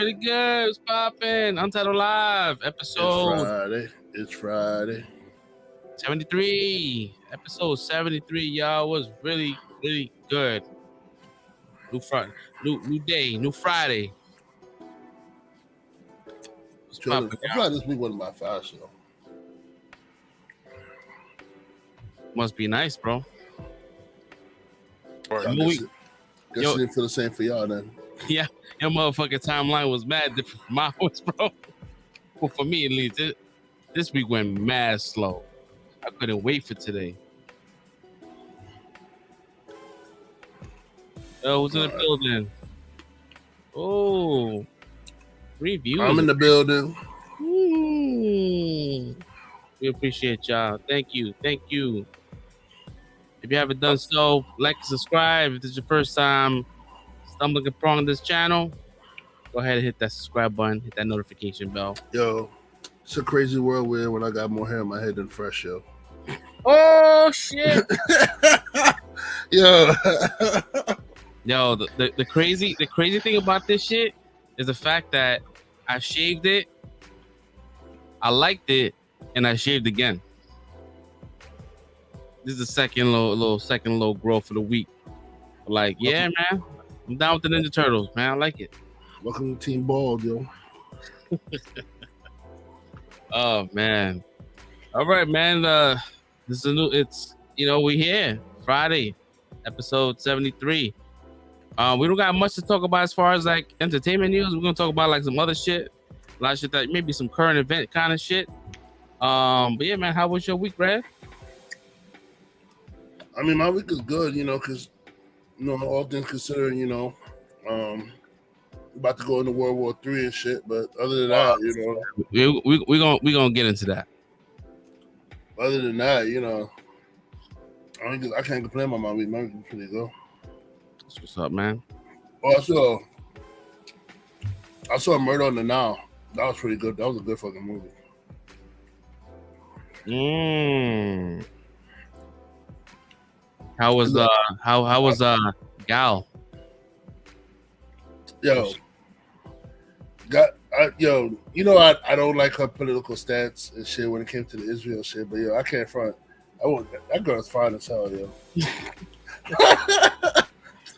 really good. It's popping. Untitled Live episode. It's Friday. 73. Episode 73, y'all, was really, really good. New Friday, new day, new Friday. I feel like this week wasn't my fast show. Must be nice, bro. Guess it didn't feel the same for y'all then. Yeah, your motherfucking timeline was mad different from ours, bro. Well, for me at least, this week went mad slow. I couldn't wait for today. Yo, who's in the building? Oh, review. I'm in the building. We appreciate y'all. Thank you. If you haven't done so, like and subscribe. If this is your first time stumbling upon this channel, go ahead and hit that subscribe button, hit that notification bell. Yo, it's a crazy world where when I got more hair in my head than fresh, yo. Oh shit. Yo. Yo, the crazy thing about this shit is the fact that I shaved it, I liked it, and I shaved again. This is the second low growth of the week. Like, yeah, man, I'm down with the Ninja Turtles, man. I like it. Welcome to Team Bald, yo. Oh man. All right, man. This is we here Friday, episode 73. We don't got much to talk about as far as like entertainment news. We're gonna talk about like some other shit, a lot of shit that maybe some current event kind of shit. But yeah, man, how was your week, Brad? I mean, my week is good, because all things considered, about to go into World War III and shit. But other than that, we gonna get into that. Other than that, I can't complain about my week. My week is pretty good. That's what's up, man. Also, I saw Murder on the Nile. That was pretty good. That was a good fucking movie. How was Gal? Yo, I don't like her political stance and shit when it came to the Israel shit, but yo, I can't front. That girl's fine as hell, yo.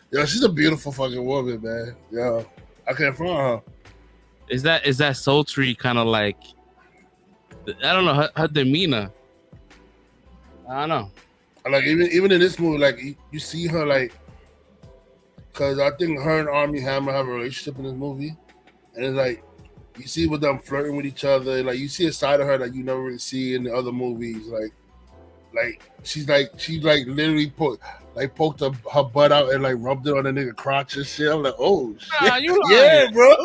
Yo, she's a beautiful fucking woman, man. Yo, I can't front her. Is that sultry kind of like? I don't know her demeanor. I don't know. Like even in this movie, like you see her like, cause I think her and Armie Hammer have a relationship in this movie, and it's like you see with them flirting with each other. Like you see a side of her that you never really see in the other movies. Like she literally poked her butt out and like rubbed it on the nigga crotch and shit. I'm like, oh shit, yeah, bro.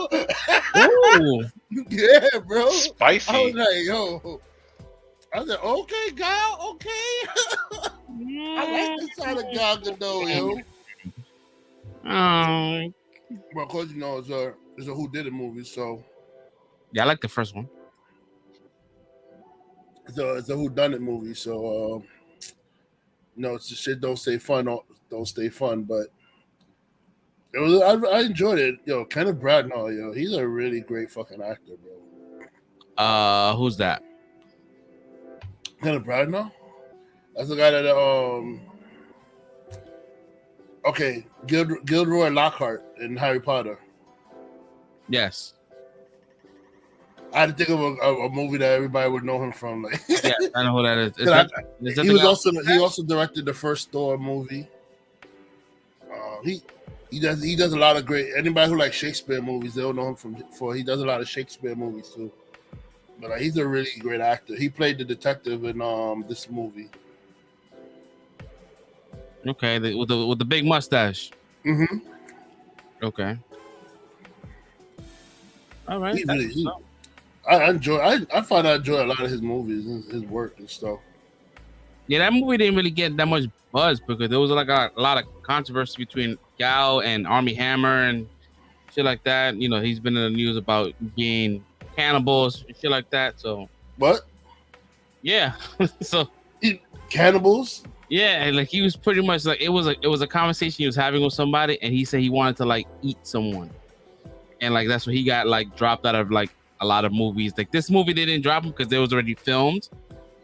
Ooh. Yeah, bro. Spicy. I was like, yo. I was like, okay, Gal, okay. I like this side of Gal Gadot, yo. Well, of course, it's a Who Did It movie, so. Yeah, I like the first one. It's a Who Done It movie, so it's the shit. Don't stay fun, but it was. I enjoyed it. Yo, Kenneth Branagh, yo, he's a really great fucking actor, bro. Who's that? Kenneth Branagh? That's the guy that okay, Gilderoy Lockhart in Harry Potter. Yes. I had to think of a movie that everybody would know him from. Like, yeah, I know who that is. He also directed the first Thor movie. He does a lot of great. Anybody who likes Shakespeare movies, they'll know him he does a lot of Shakespeare movies too. But he's a really great actor. He played the detective in this movie. Okay, with the big mustache. Mm-hmm. Okay. All right. I find I enjoy a lot of his movies, his work and stuff. Yeah, that movie didn't really get that much buzz because there was like a lot of controversy between Gal and Armie Hammer and shit like that. He's been in the news about being cannibals and shit like that. So what? Yeah. So cannibals? Yeah, like he was pretty much like it was a conversation he was having with somebody, and he said he wanted to like eat someone. and like that's when he got like dropped out of like a lot of movies. Like this movie, they didn't drop him because they was already filmed,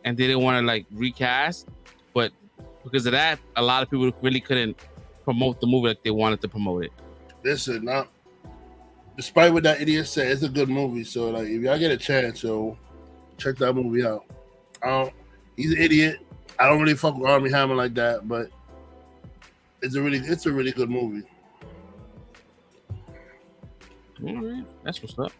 and they didn't want to like recast. But because of that, a lot of people really couldn't promote the movie like they wanted to promote it. Listen, now, despite what that idiot said, it's a good movie. So like, if y'all get a chance, yo, check that movie out. He's an idiot. I don't really fuck with Armie Hammer like that, but it's a really good movie. All right, that's what's up.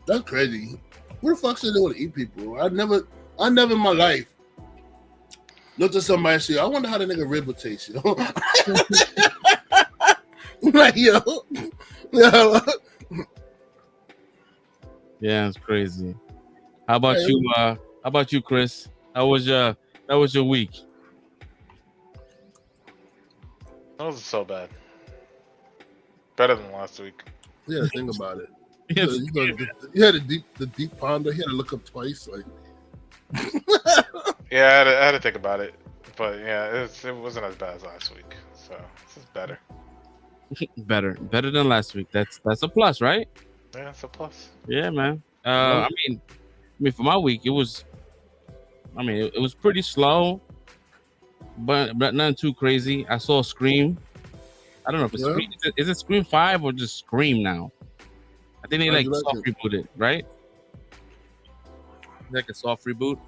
That's crazy. Who the fuck said they want to eat people? I never in my life looked at somebody and said, I wonder how the nigga rib would taste, yo. Like, yo. Yeah, it's crazy. How about you? How about you, Chris? How was your week? That wasn't so bad. Better than last week. Yeah, think about it. Yes. You had the deep ponder. He had to look up twice. Like, Yeah, I had to think about it, but yeah, it wasn't as bad as last week. So this is better. better than last week. That's a plus, right? Yeah, it's a plus. Yeah, man. I mean, for my week, it was pretty slow, but nothing too crazy. I saw Scream. I don't know if it's Scream. Is it Scream 5 or just Scream now? I think they like soft rebooted, right? Like a soft reboot.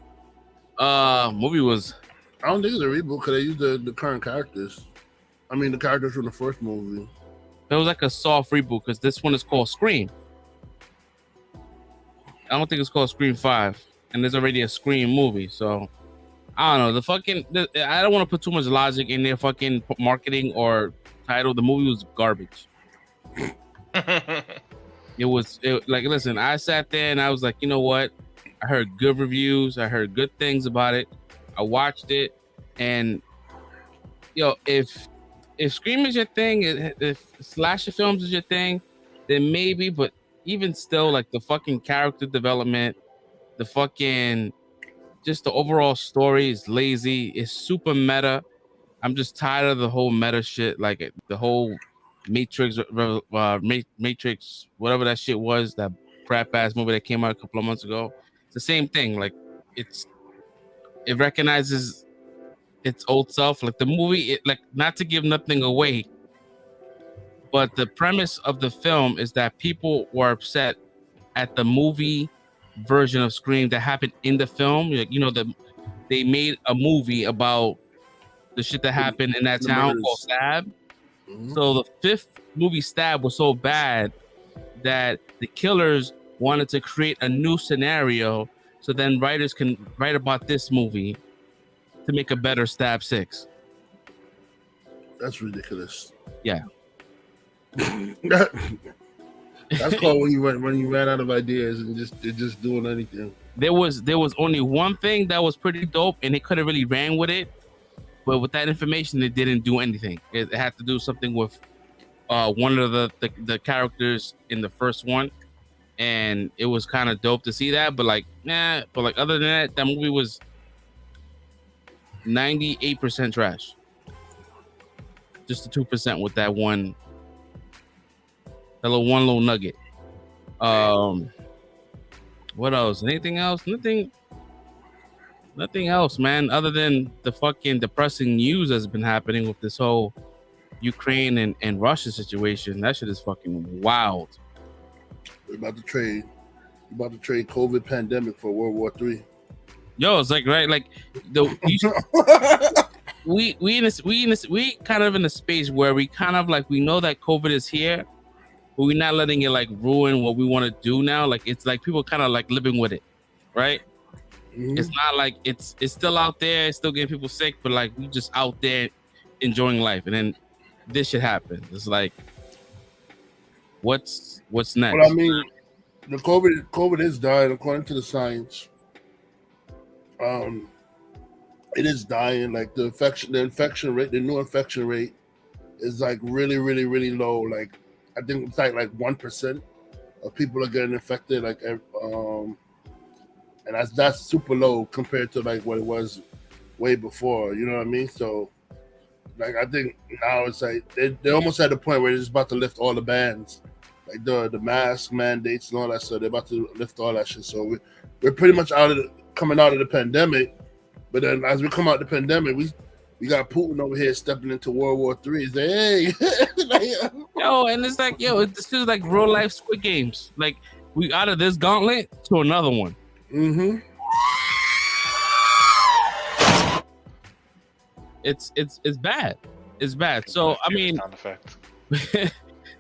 Movie was. I don't think it's a reboot because they used the current characters. I mean, the characters from the first movie. It was like a soft reboot because this one is called Scream. I don't think it's called Scream 5, and there's already a Scream movie. So I don't know. I don't want to put too much logic in their fucking marketing or title. The movie was garbage. Listen, I sat there and I was like, you know what? I heard good reviews. I heard good things about it. I watched it, and if Scream is your thing, if slasher films is your thing, then maybe. But even still, like the fucking character development, the fucking just the overall story is lazy. It's super meta. I'm just tired of the whole meta shit, like the whole Matrix, whatever that shit was, that crap ass movie that came out a couple of months ago. It's the same thing. Like it recognizes its old self. Like the movie, like not to give nothing away, but the premise of the film is that people were upset at the movie version of Scream that happened in the film. They made a movie about the shit that happened in that town called Stab. Mm-hmm. So the fifth movie, Stab, was so bad that the killers wanted to create a new scenario so then writers can write about this movie to make a better Stab 6. That's ridiculous. Yeah. That's called when you ran out of ideas and just doing anything. There was only one thing that was pretty dope, and they could have really ran with it, but with that information, it didn't do anything. It had to do something with one of the characters in the first one, and it was kind of dope to see that. But other than that movie was 98% trash. Just the 2% with that one little nugget. What else? Anything else? Nothing else, man, other than the fucking depressing news that's been happening with this whole Ukraine and Russia situation. That shit is fucking wild. We're about to trade COVID pandemic for World War III. Yo, it's like, right, like we kind of in a space where we kind of like, we know that COVID is here, but we're not letting it like ruin what we want to do now. Like it's like people kind of like living with it, right? Mm-hmm. It's not like it's still out there, it's still getting people sick, but like we just out there enjoying life, and then this shit happens. It's like, what's next? Well, I mean, the COVID is dying according to the science. It is dying. Like the infection rate, the new infection rate is like really, really, really low. Like I think it's like 1% of people are getting infected. Like and that's super low compared to like what it was way before. You know what I mean? So Like I think now it's like they're almost at the point where they're just about to lift all the bans, like the mask mandates and all that stuff. They're about to lift all that shit. So we're pretty much coming out of the pandemic. But then as we come out of the pandemic, we got Putin over here stepping into World War III. He's like, hey, like, Yo, and it's like, yo, this is like real life Squid Games. Like we out of this gauntlet to another one. mm-hmm. It's bad. It's bad. So I mean, Sound effect.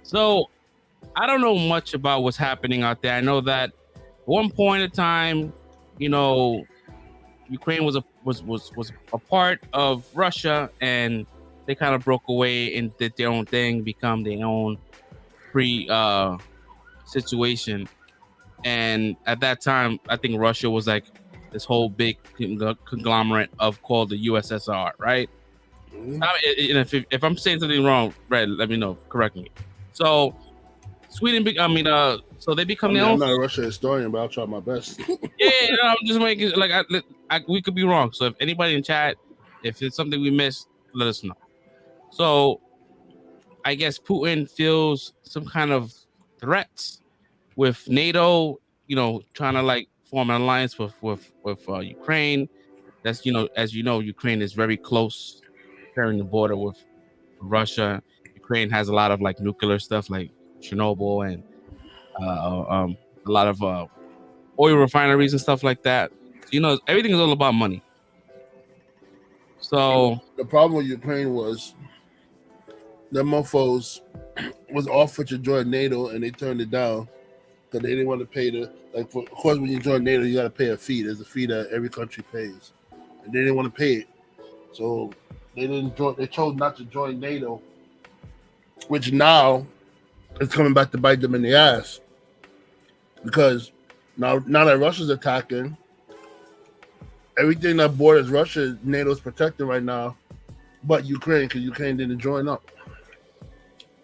so I don't know much about what's happening out there. I know that at one point in time, you know, Ukraine was a part of Russia, and they kind of broke away and did their own thing, become their own free situation. And at that time, I think Russia was like this whole big conglomerate of called the USSR, right? Mm-hmm. If I'm saying something wrong, Red, let me know. Correct me. So Sweden, so they become their own. I'm not a Russian historian, but I'll try my best. Yeah, I'm just making like we could be wrong. So if anybody in chat, if it's something we missed, let us know. So I guess Putin feels some kind of threats with NATO, you know, trying to like form an alliance with Ukraine. That's, you know, as you know, Ukraine is very close, sharing the border with Russia. Ukraine has a lot of like nuclear stuff, like Chernobyl, and a lot of oil refineries and stuff like that. So, you know, everything is all about money. So the problem with Ukraine was the mofos was offered to join NATO and they turned it down because they didn't want to pay of course, when you join NATO, you got to pay a fee. There's a fee that every country pays, and they didn't want to pay it, so they didn't join. They chose not to join NATO, which now it's coming back to bite them in the ass because now that Russia's attacking, everything that borders Russia, NATO's protecting right now, but Ukraine, because Ukraine didn't join up.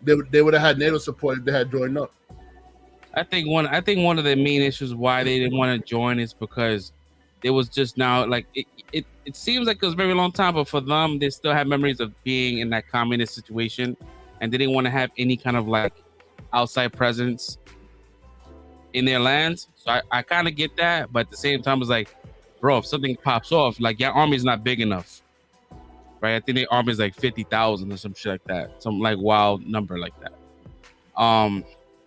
They would have had NATO support if they had joined up. I think one of the main issues why they didn't want to join is because it was just now like it seems like it was a very long time, but for them they still have memories of being in that communist situation, and they didn't want to have any kind of like outside presence in their lands. So I kind of get that, but at the same time it's like, bro, if something pops off, like your army's not big enough, right? I think their army is like 50,000 or some shit like that, some like wild number like that.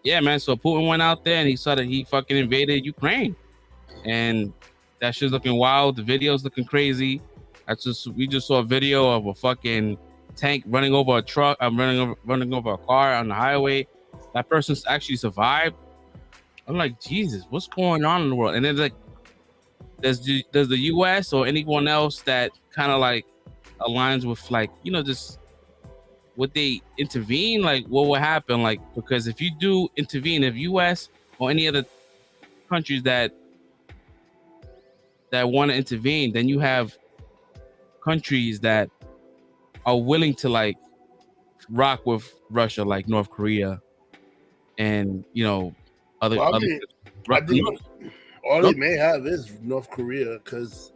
Yeah, man. So Putin went out there and he saw that he fucking invaded Ukraine, and that shit's looking wild. The video's looking crazy. We just saw a video of a fucking tank running over a truck. Running over a car on the highway. That person's actually survived. I'm like, Jesus, what's going on in the world? And then like, does the U.S. or anyone else that kind of like aligns with like, you know, just would they intervene? Like, what would happen? Like, because if you do intervene, if U.S. or any other countries that want to intervene, then you have countries that are willing to like rock with Russia, like North Korea, and you know other. I think all they may have is North Korea, because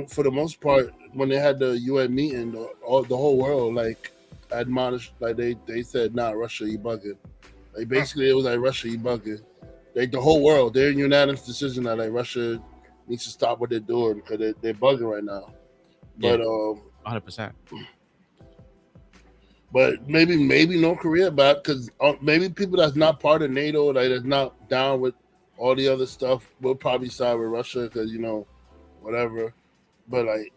for the most part, when they had the UN meeting, the whole world like admonished, like they said, nah, Russia, you bugging. Like basically it was like, Russia, you bugging. Like the whole world, they're in unanimous decision that like Russia needs to stop what they're doing because they're bugging right now. Yeah, but 100%. But maybe North Korea back, because maybe people that's not part of NATO, like that's not down with all the other stuff, will probably side with Russia because, you know, whatever. But like,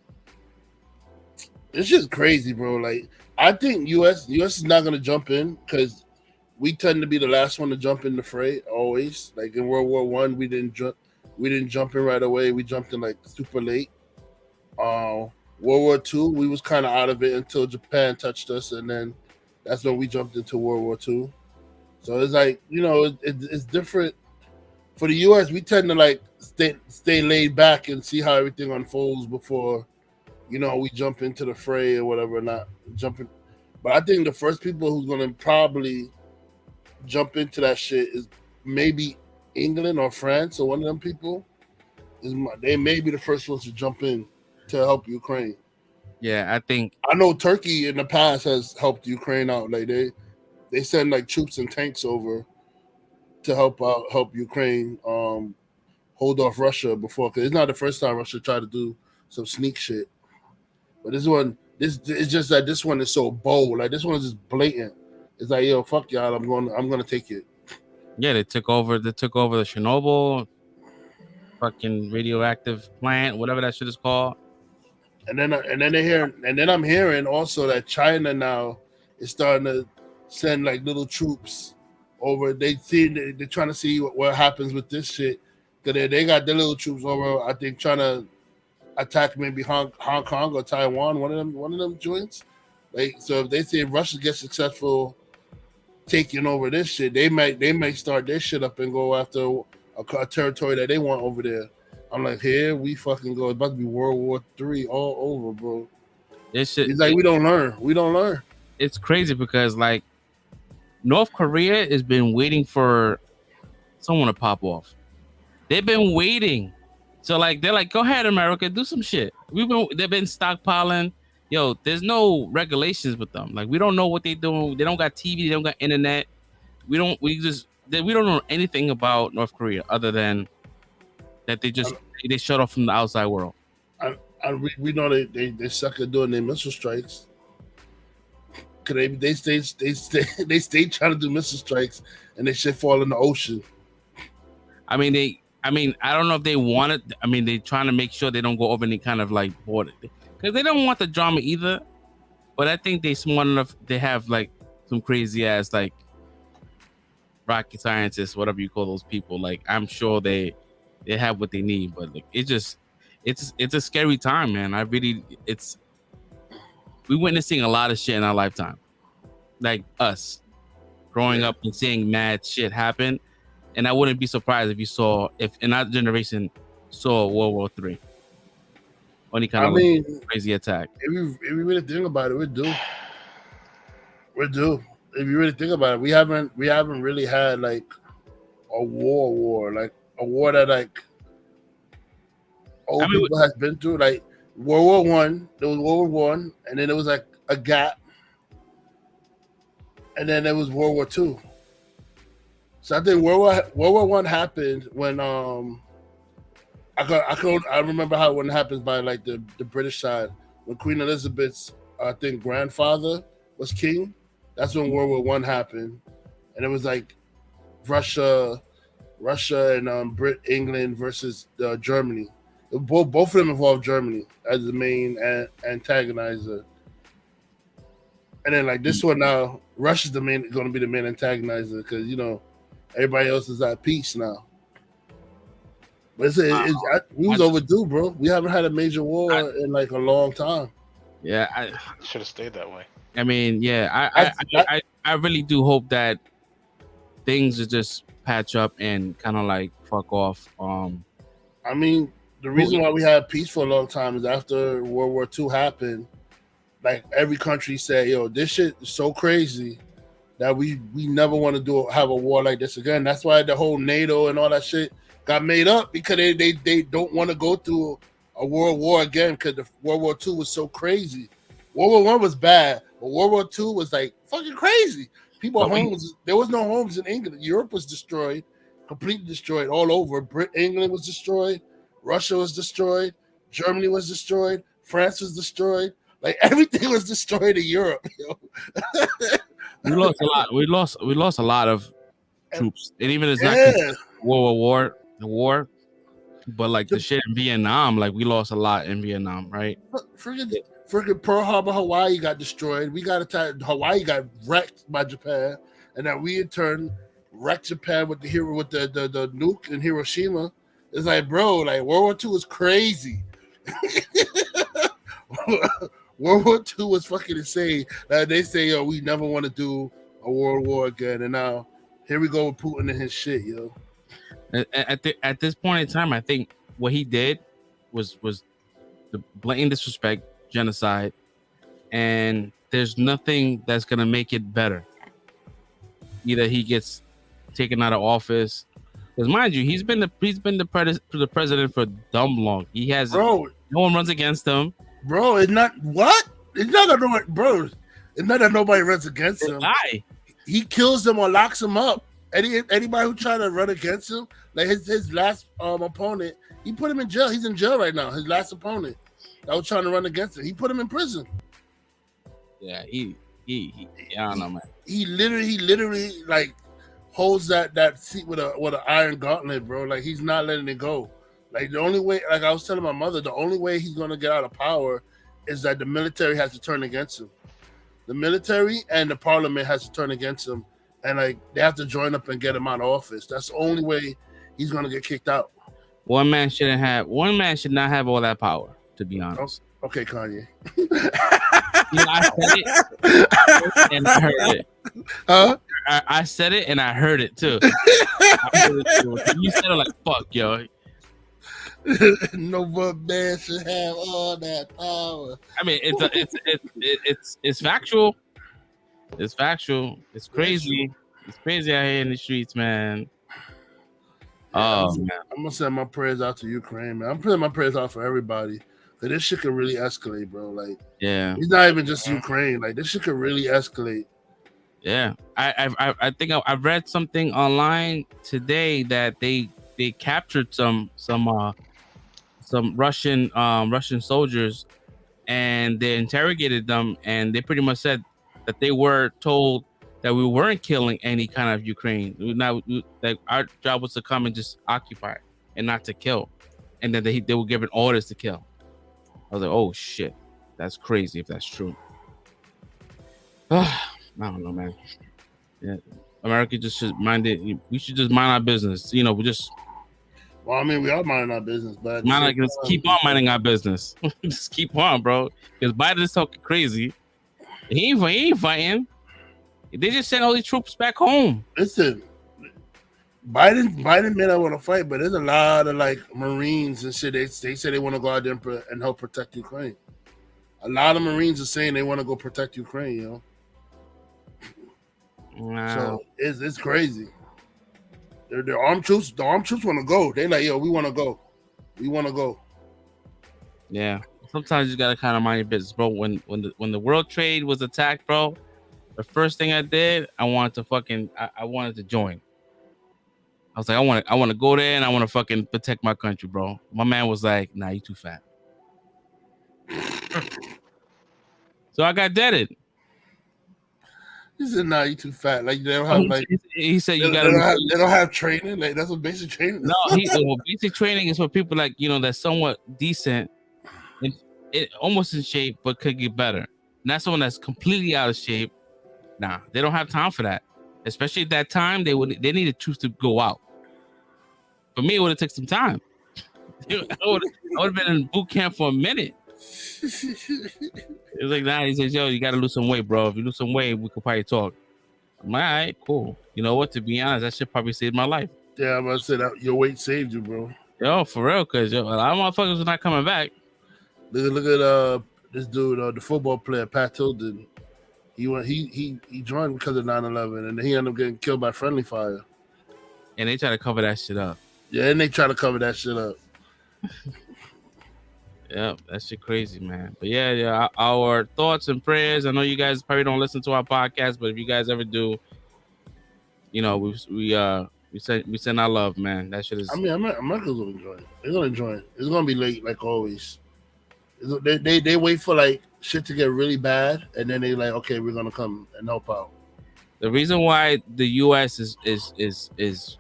it's just crazy, bro. Like, I think US is not gonna jump in because we tend to be the last one to jump in the fray always. Like in World War I, we didn't jump in right away. We jumped in like super late. World War II, we was kind of out of it until Japan touched us, and then that's when we jumped into World War II. So it's like, you know, it's different. For the US, we tend to like stay laid back and see how everything unfolds before, you know, we jump into the fray or whatever, not jumping. But I think the first people who's gonna probably jump into that shit is maybe England or France, or one of them people. They may be the first ones to jump in to help Ukraine. Yeah, I think. I know Turkey in the past has helped Ukraine out. Like they send like troops and tanks over to help Ukraine hold off Russia before, because it's not the first time Russia tried to do some sneak shit. But this it's just that this one is so bold. Like this one is just blatant. It's like, yo, fuck y'all. I'm gonna take it. Yeah, they took over. They took over the Chernobyl, fucking radioactive plant, whatever that shit is called. And then I'm hearing also that China now is starting to send like little troops over. They're trying to see what happens with this shit. Cause they got their little troops over. I think trying to attack maybe Hong Kong or Taiwan. One of them joints. Like, so if they say Russia gets successful taking over this shit, they might start their shit up and go after a territory that they want over there. I'm like, here we fucking go. It's about to be World War III all over, bro. This shit. He's like, we don't learn. We don't learn. It's crazy because like North Korea has been waiting for someone to pop off. They've been waiting. So like they're like, go ahead, America, do some shit. They've been stockpiling. Yo, there's no regulations with them. Like we don't know what they're doing. They don't got TV. They don't got internet. We don't know anything about North Korea other than that they shut off from the outside world. We know they suck at doing their missile strikes. Cause they stay trying to do missile strikes and they shit fall in the ocean. I mean, I don't know if they want it. I mean, they're trying to make sure they don't go over any kind of like border because they don't want the drama either. But I think they smart enough. They have like some crazy ass like rocket scientists, whatever you call those people. Like I'm sure they have what they need. But like it's a scary time, man. We're witnessing a lot of shit in our lifetime, like us growing up and seeing mad shit happen. And I wouldn't be surprised if in our generation saw World War III. Any kind of crazy attack. If you really think about it, we're due. We're due. If you really think about it, we haven't really had like a war, like a war that like old people has been through. Like World War One, there was World War One, and then there was like a gap, and then there was World War Two. So I think World War One happened when I remember how when it happens by like the British side when Queen Elizabeth's I think grandfather was king. That's when World War One happened, and it was like Russia and England versus Germany. Both of them involved Germany as the main antagonizer. And then like this one now, Russia's going to be the main antagonizer because everybody else is at peace now. But we was overdue, bro. We haven't had a major war in like a long time. Yeah, I should have stayed that way. I mean, yeah, I really do hope that things will just patch up and kind of like fuck off. I mean, the reason why we had peace for a long time is after World War II happened, like every country said, yo, this shit is so crazy that we never want to have a war like this again. That's why the whole NATO and all that shit got made up because they don't want to go through a world war again because the World War II was so crazy. World War One was bad, but World War II was like fucking crazy. There was no homes in England. Europe was destroyed, completely destroyed all over. England was destroyed. Russia was destroyed. Germany was destroyed. France was destroyed. Like everything was destroyed in Europe. Yo. We lost a lot. We lost a lot of troops, and even it's not World War, but like the shit in Vietnam, like we lost a lot in Vietnam, right? Freaking Pearl Harbor, Hawaii got destroyed. We got attacked. Hawaii got wrecked by Japan, and then we in turn wrecked Japan with the nuke in Hiroshima. It's like, bro, like World War II was crazy. World War II was fucking insane. They say, yo, we never want to do a world war again, and now here we go with Putin and his shit, yo. At this point in time, I think what he did was the blatant disrespect, genocide, and there's nothing that's gonna make it better. Either he gets taken out of office, because mind you, he's been the president for dumb long. He has no one runs against him. Bro, it's not what? It's not that nobody, bro. It's not that nobody runs against They him. lie. He kills them or locks them up. Anybody who try to run against him, like his last opponent, he put him in jail. He's in jail right now. His last opponent that was trying to run against him, he put him in prison. Yeah, he I don't know, man. He literally like holds that seat with an iron gauntlet, bro. Like he's not letting it go. Like the only way, like I was telling my mother, the only way he's gonna get out of power is that the military has to turn against him. The military and the parliament has to turn against him, and like they have to join up and get him out of office. That's the only way he's gonna get kicked out. One man should not have all that power, to be honest. Okay, Kanye. I said it and I heard it. Huh? I said it and I heard it too. You said it like fuck, yo. No one man should have all that power. I mean, it's factual. It's factual. It's crazy. It's crazy out here in the streets, man. Oh man. I'm gonna send my prayers out to Ukraine, man. I'm putting my prayers out for everybody. Cause this shit could really escalate, bro. Like, yeah, it's not even just Ukraine. Like, this shit could really escalate. Yeah, I think I read something online today that they captured some Russian soldiers, and they interrogated them, and they pretty much said that they were told that we weren't killing any kind of Ukraine. Like our job was to come and just occupy and not to kill, and then they were given orders to kill. I was like, oh shit, that's crazy if that's true. I don't know, man. Yeah, America just should mind it. We should just mind our business. You know, we just. Well, I mean, we are minding our business, but Just keep on minding our business. Just keep on, bro. Because Biden is talking crazy. He ain't fighting. They just sent all these troops back home. Listen, Biden may not want to fight, but there's a lot of like Marines and shit. They say they want to go out there and help protect Ukraine. A lot of Marines are saying they want to go protect Ukraine. You know. Wow. So it's crazy. The armed troops want to go. They like, yo, we want to go. We want to go. Yeah. Sometimes you gotta kind of mind your business, bro. When the world trade was attacked, bro, the first thing I did, I wanted to join. I was like, I want to go there and I want to fucking protect my country, bro. My man was like, nah, you too fat. So I got deaded. He said, "Nah, you too fat. Like they don't have like." He said, "You gotta." They don't have training. Like that's what basic training. No, basic training is for people like that's somewhat decent, and it almost in shape, but could get better. Not someone that's completely out of shape. Nah, they don't have time for that. Especially at that time, they need to choose to go out. For me, it would have took some time. I would have been in boot camp for a minute. It was like, nah, he says, yo, you got to lose some weight, bro. If you lose some weight, we could probably talk. I'm like, all right, cool. You know what? To be honest, that shit probably saved my life. Yeah, I'm about to say that your weight saved you, bro. Yo, for real, because a lot of motherfuckers are not coming back. Look at this dude, the football player, Pat Tilden. He joined because of 9/11, and he ended up getting killed by friendly fire. And they try to cover that shit up. Yeah, and they try to cover that shit up. Yeah, that shit crazy, man. But yeah, our thoughts and prayers. I know you guys probably don't listen to our podcast, but if you guys ever do, we send our love, man. That shit is. I mean, America's gonna enjoy it. They're gonna enjoy it. It's gonna be late, like always. They wait for like shit to get really bad, and then they like, okay, we're gonna come and help out. The reason why the U.S. is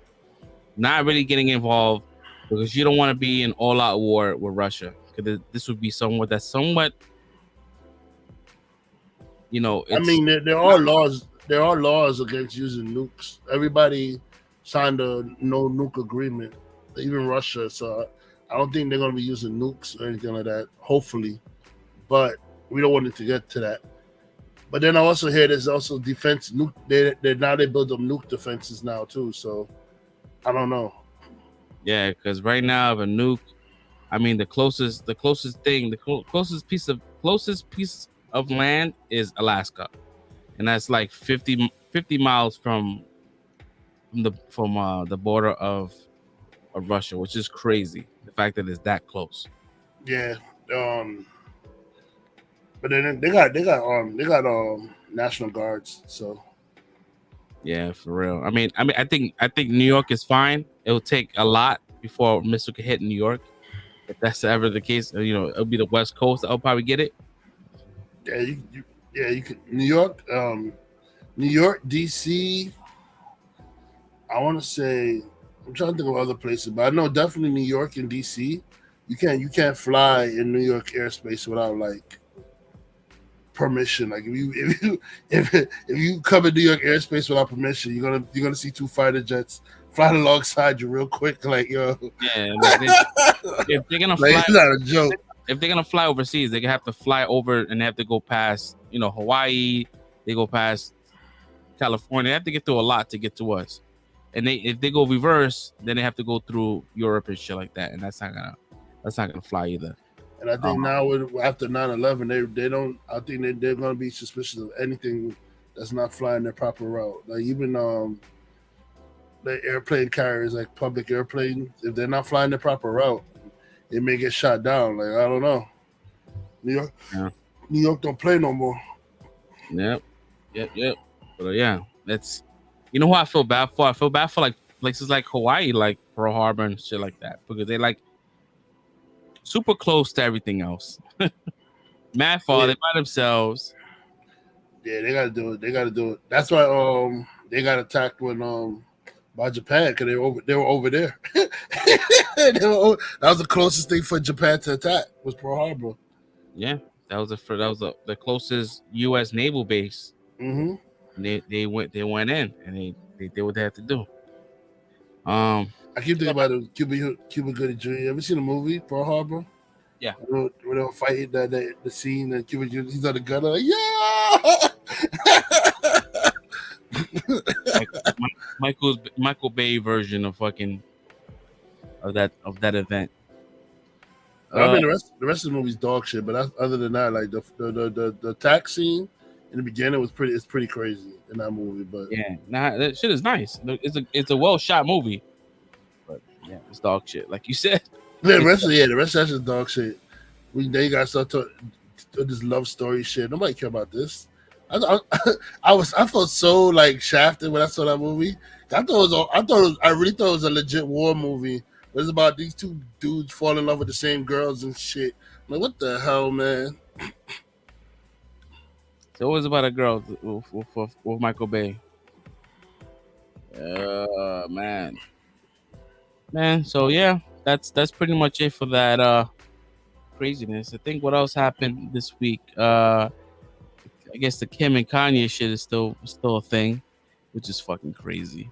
not really getting involved because you don't want to be in all-out war with Russia. Because this would be somewhat. I mean, there are laws. There are laws against using nukes. Everybody signed a no nuke agreement, even Russia. So I don't think they're gonna be using nukes or anything like that. Hopefully, but we don't want it to get to that. But then I also hear there's also defense nuke. They build up nuke defenses now too. So I don't know. Yeah, because right now, if a nuke. I mean, the closest piece of land is Alaska, and that's like 50 miles from the border of Russia, which is crazy. The fact that it's that close. Yeah. But then they got National Guards. So Yeah, for real. I mean, I think New York is fine. It'll take a lot before a missile can hit New York. If that's ever the case, it'll be the West Coast that'll probably get it. yeah, you could New York, DC. I want to say I'm trying to think of other places, but I know definitely New York and DC. You can't fly in New York airspace without like permission. Like if you come in New York airspace without permission, you're gonna see 2 fighter jets flying alongside you real quick. Like yo, yeah. Like if they're gonna fly, it's not a joke. If they're gonna fly overseas, they have to fly over and they have to go past Hawaii. They go past California. They have to get through a lot to get to us. And if they go reverse, then they have to go through Europe and shit like that, and that's not gonna fly either. And I think now after 9/11, they don't. I think they're gonna be suspicious of anything that's not flying their proper route. Like even the airplane carriers, like public airplanes, if they're not flying their proper route, they may get shot down. Like I don't know. New York don't play no more. Yep. But yeah, that's who I feel bad for. I feel bad for like places like Hawaii, like Pearl Harbor and shit like that, because they like super close to everything else. Mad far, they by themselves. Yeah, they gotta do it. That's why they got attacked by Japan because they were over there. That was the closest thing for Japan to attack was Pearl Harbor. Yeah, that was the closest U.S. naval base. Mm-hmm. And they went in and they did what they had to do. I keep thinking about the Cuba Gooding Jr. You ever seen the movie Pearl Harbor? Yeah. When they were fighting the scene and Cuba Gooding, he's on the gun. Like, yeah. Like Michael Bay version of fucking of that event. I mean the rest of the movie's dog shit, but other than that, like the attack scene in the beginning it's pretty crazy in that movie. But yeah, that shit is nice. It's a well shot movie. But yeah, it's dog shit, like you said. Yeah, the rest of that's just dog shit. They got start to this love story shit. Nobody care about this. I felt so like shafted when I saw that movie. I really thought it was a legit war movie. It was about these two dudes falling in love with the same girls and shit. I'm like, what the hell, man? So it was about a girl with Michael Bay. Man. So yeah, that's pretty much it for that craziness. I think what else happened this week? I guess the Kim and Kanye shit is still a thing, which is fucking crazy.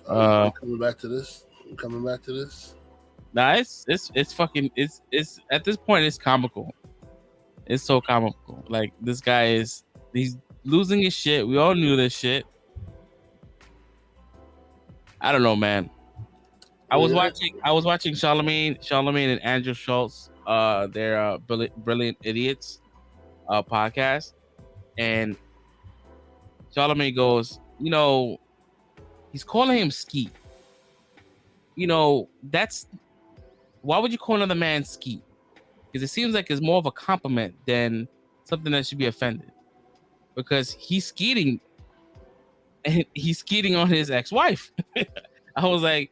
I'm coming back to this. Nah, it's fucking it's at this point it's comical. It's so comical. Like this guy he's losing his shit. We all knew this shit. I don't know, man. I was watching Charlemagne and Andrew Schultz, their Brilliant Idiots podcast, and Charlemagne goes, he's calling him Skeet. That's why would you call another man Skeet? Because it seems like it's more of a compliment than something that should be offended. Because he's skeeting, and he's skeeting on his ex-wife. I was like,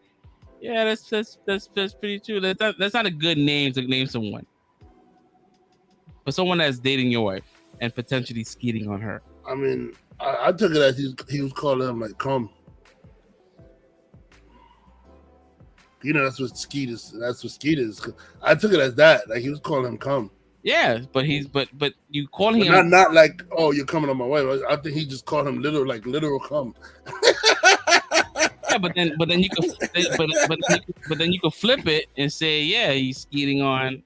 yeah, that's pretty true. That's not a good name to name someone. For someone that's dating your wife and potentially skeeting on her. I mean, I took it as he was calling him like cum. That's what skeet is. I took it as that. Like he was calling him cum. Yeah, but you call him not like, oh, you're coming on my wife. I think he just called him literal cum. Yeah, but then you could flip it and say, yeah, he's skeeting on.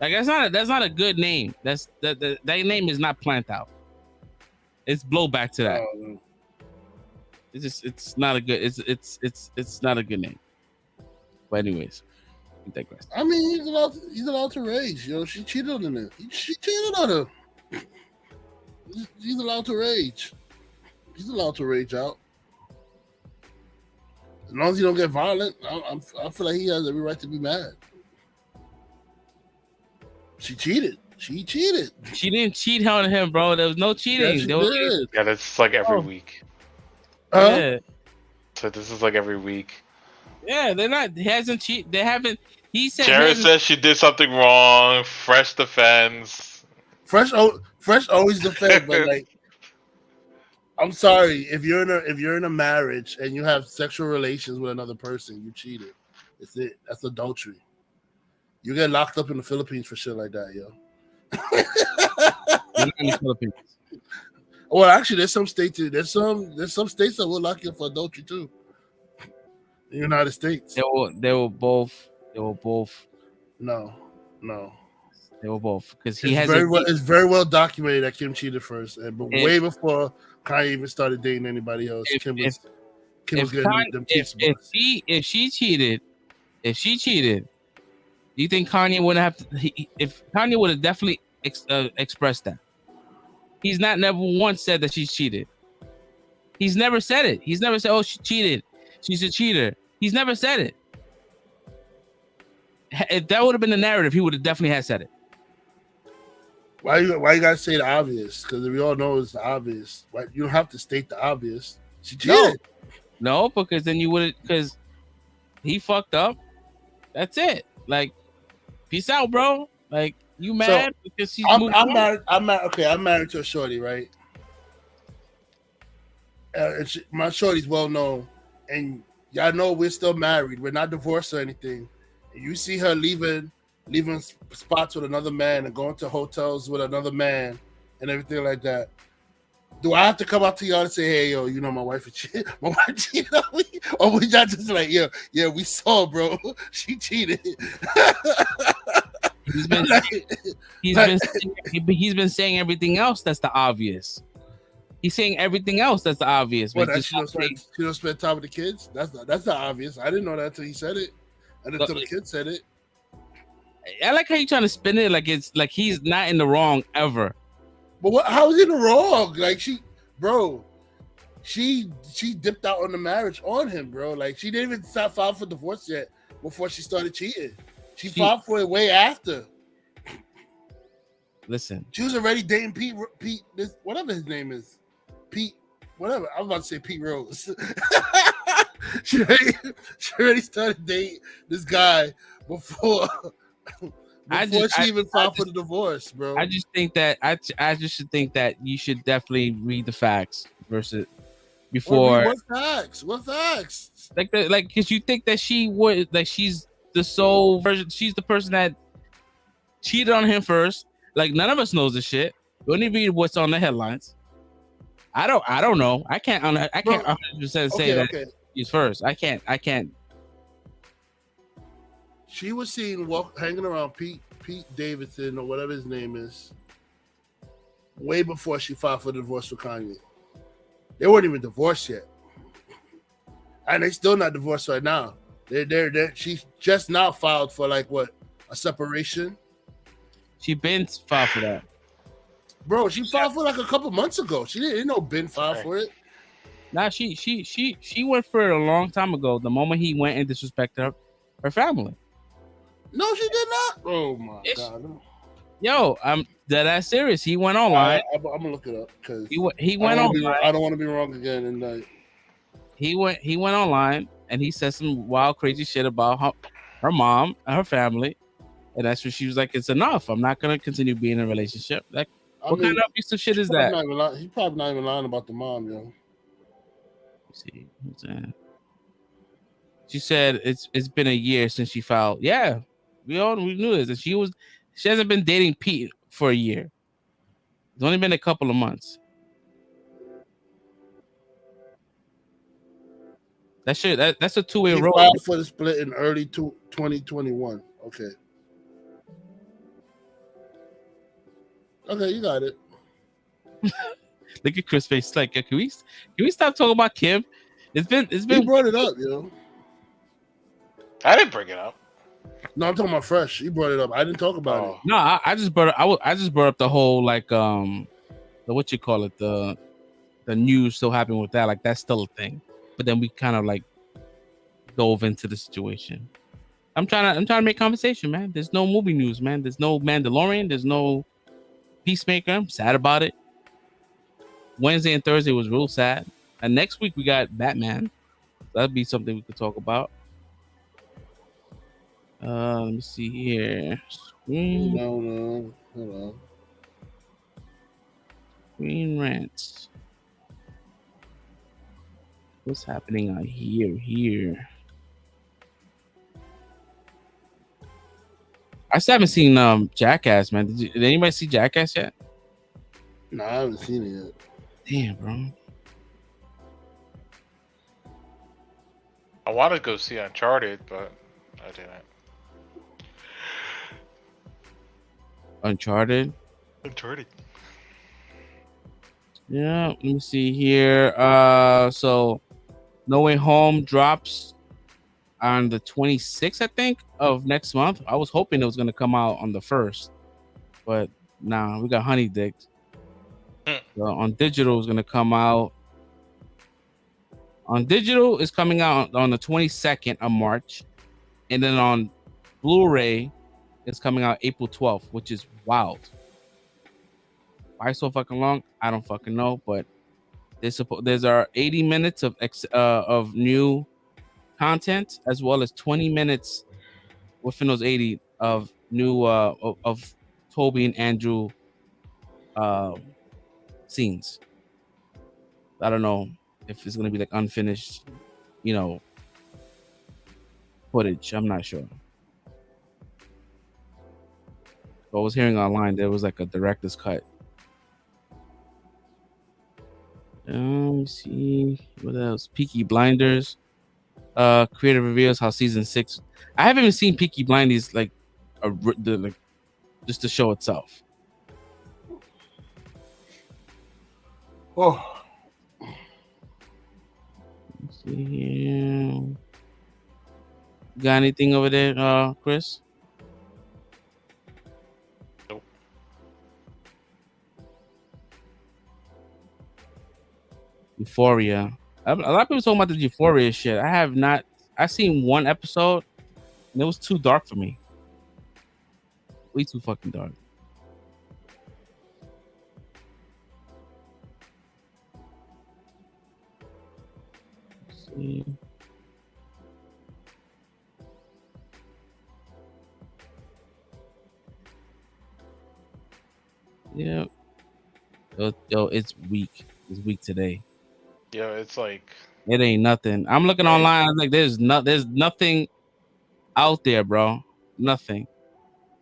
Like that's not a good name. That name is not plant out. It's blowback to that. Oh, It's not a good. It's not a good name. But anyways, we digress. I mean, he's allowed to rage. She cheated on him. She cheated on her. He's allowed to rage. He's allowed to rage out. As long as he don't get violent, I feel like he has every right to be mad. She cheated. She cheated. She didn't cheat on him, bro. There was no cheating. Yes, she There was, did. Yeah, that's like every Oh. week. Huh? yeah, So this is like every week. yeah. They're not. He hasn't cheated. They haven't. He said. Jared says she did something wrong. Fresh defense. Fresh always defend, but like, I'm sorry if you're in a marriage and you have sexual relations with another person, you cheated. That's adultery. You get locked up in the Philippines for shit like that, yo. They're not in the Philippines. Well, actually, there's some states that will lock you up for adultery too. In the United States. They were both. No. They were both because It's very well documented that Kim cheated first, but If- way before Kanye even started dating anybody else. Kim was getting them kids. If she cheated, do you think Kanye wouldn't have to? If Kanye would have definitely expressed that, he's not never once said that she's cheated. He's never said it. He's never said, "Oh, she cheated. She's a cheater." He's never said it. If that would have been the narrative, he would have definitely had said it. Why you gotta say the obvious? Because we all know it's the obvious. Why you don't have to state the obvious? She cheated. No, because then you would, because he fucked up. That's it. Like, peace out, bro. Like, you mad because she's moving on? I'm married to a shorty, right? My shorty's well known, and y'all know we're still married. We're not divorced or anything. And you see her leaving spots with another man and going to hotels with another man and everything like that. Do I have to come out to y'all and say, "Hey, yo, you know my wife cheated on me," or we y'all just like, yeah, we saw, bro, she cheated. He's been saying everything else. That's the obvious. He's saying everything else. That's the obvious. Well, she don't spend time with the kids. That's not obvious. I didn't know that until he said it, and until the kid said it. I like how you trying to spin it like it's like he's not in the wrong ever. But how is he in the wrong? Like she dipped out on the marriage on him, bro. Like she didn't even file for divorce yet before she started cheating. She filed for it way after. Listen, she was already dating Pete, this whatever his name is, Pete, whatever. I was about to say Pete Rose. she already started dating this guy before she even filed for the divorce, bro. I just think that I just should think that you should definitely read the facts versus before. What facts? Like because you think that she would like she's the sole version. She's the person that cheated on him first. Like none of us knows this shit. We only read what's on the headlines. I don't know. I can't 100% say that he's first. I can't. She was seen hanging around Pete Davidson or whatever his name is, way before she filed for the divorce with Kanye. They weren't even divorced yet, and they still not divorced right now. She just now filed for a separation. She been filed for that, bro. She filed for a couple months ago. She didn't know Ben filed for it. Nah, she went for it a long time ago. The moment he went and disrespected her family. No, she did not. Oh my god. Yo, I'm dead ass serious. He went online. I'm gonna look it up because he went online. I don't want to be wrong again. And he went online and he said some wild, crazy shit about her mom and her family, and that's when she was like, "It's enough. I'm not gonna continue being in a relationship." Like, what kind of abusive shit is that? He's probably not even lying about the mom, yo. Let's see, what's that? She said it's been a year since she filed. Yeah. We knew this. And she hasn't been dating Pete for a year. It's only been a couple of months. That's a two-way road. Filed for the split in early 2021. Okay, you got it. Look at Chris' face. Like, can we stop talking about Kim? It's been. He brought it up, yo. I didn't bring it up. No, I'm talking about Fresh. He brought it up. I didn't talk about it. No, I just brought up. I just brought up the whole the what you call it, the news still happening with that. Like that's still a thing. But then we kind of dove into the situation. I'm trying to make conversation, man. There's no movie news, man. There's no Mandalorian. There's no Peacemaker. I'm sad about it. Wednesday and Thursday was real sad. And next week we got Batman. That'd be something we could talk about. Let me see here. Hold on. Screen rants. What's happening on here? I still haven't seen Jackass, man. Did anybody see Jackass yet? No, I haven't seen it yet. Damn, bro. I want to go see Uncharted, but I didn't. Uncharted. Yeah, let me see here. So No Way Home drops on the 26th, I think, of next month. I was hoping it was gonna come out on the 1st, but nah, we got Honey Dicked. So on digital is gonna come out. On digital is coming out on the 22nd of March, and then on Blu-ray it's coming out April 12th, which is wild. Why so fucking long? I don't fucking know, but there's our 80 minutes of new content, as well as 20 minutes within those 80 of new of Toby and Andrew scenes. I don't know if it's gonna be like unfinished, footage. I'm not sure. But I was hearing online there was like a director's cut. Let me see what else. Peaky Blinders. Creator reveals how season 6. I haven't even seen Peaky Blinders like just the show itself. Oh, Let's see here. Got anything over there, Chris? Nope. Euphoria. A lot of people talking about the Euphoria shit. I have not. I seen one episode, and it was too dark for me. Way too fucking dark. Let's see. Yeah. Yo, it's weak. It's weak today. Yeah, it's like It ain't nothing. I'm looking online. I'm like, there's nothing out there, bro. Nothing.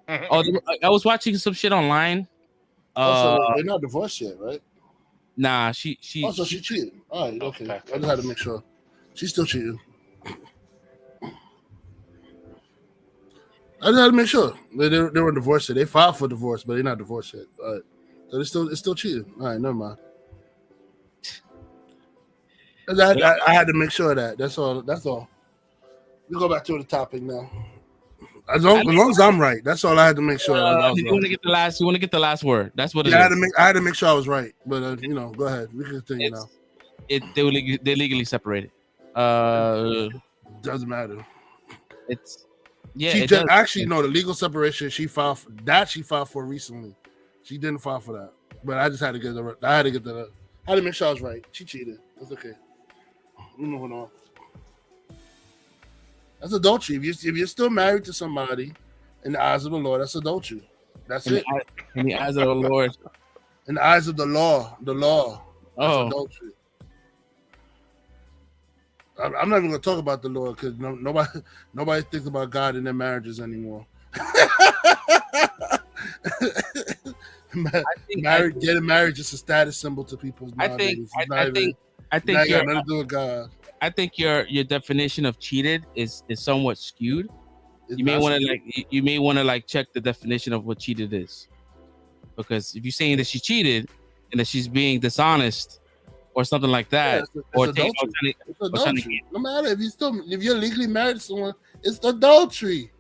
Oh, I was watching some shit online. also, they're not divorced yet, right? Nah, she Also, she cheated. All right, okay. Okay. I just had to make sure. She's still cheating. I just had to make sure. They were divorced yet. They filed for divorce, but they're not divorced yet. All right. So it's still cheating. All right, never mind. I had to make sure of that. That's all. We go back to the topic now. As long as I'm right, that's all I had to make sure. You want to get the last? You want to get the last word? That's what it is. I had to make sure I was right. But go ahead. We can continue now. They're legally separated. Doesn't matter. It's yeah. She just actually the legal separation she filed for recently. She didn't file for that, but I just had to get the. I had to make sure I was right. She cheated. That's okay. We're moving on. That's adultery. If you're still married to somebody, in the eyes of the Lord, that's adultery. That's it. In the eyes of the Lord. In the eyes of the law. That's adultery. I'm not even going to talk about the Lord because nobody thinks about God in their marriages anymore. Getting married just a status symbol to people. I think got nothing to do with God. I think your definition of cheated is somewhat skewed. You may want to check the definition of what cheated is, because if you're saying that she cheated and that she's being dishonest or something like that, adultery. No matter if you're legally married to someone, it's adultery.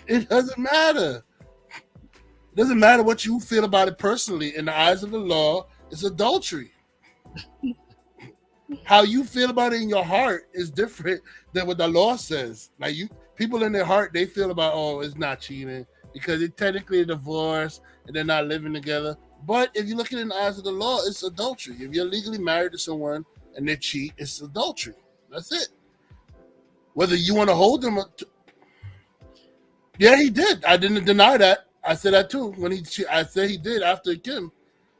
It doesn't matter. It doesn't matter what you feel about it personally. In the eyes of the law, it's adultery. How you feel about it in your heart is different than what the law says. Like people in their heart, they feel about, it's not cheating because it's technically a divorce and they're not living together. But if you look at it in the eyes of the law, it's adultery. If you're legally married to someone and they cheat, it's adultery. That's it. Whether you want to hold them, yeah, he did. I didn't deny that. I said that too. I said he did after Kim.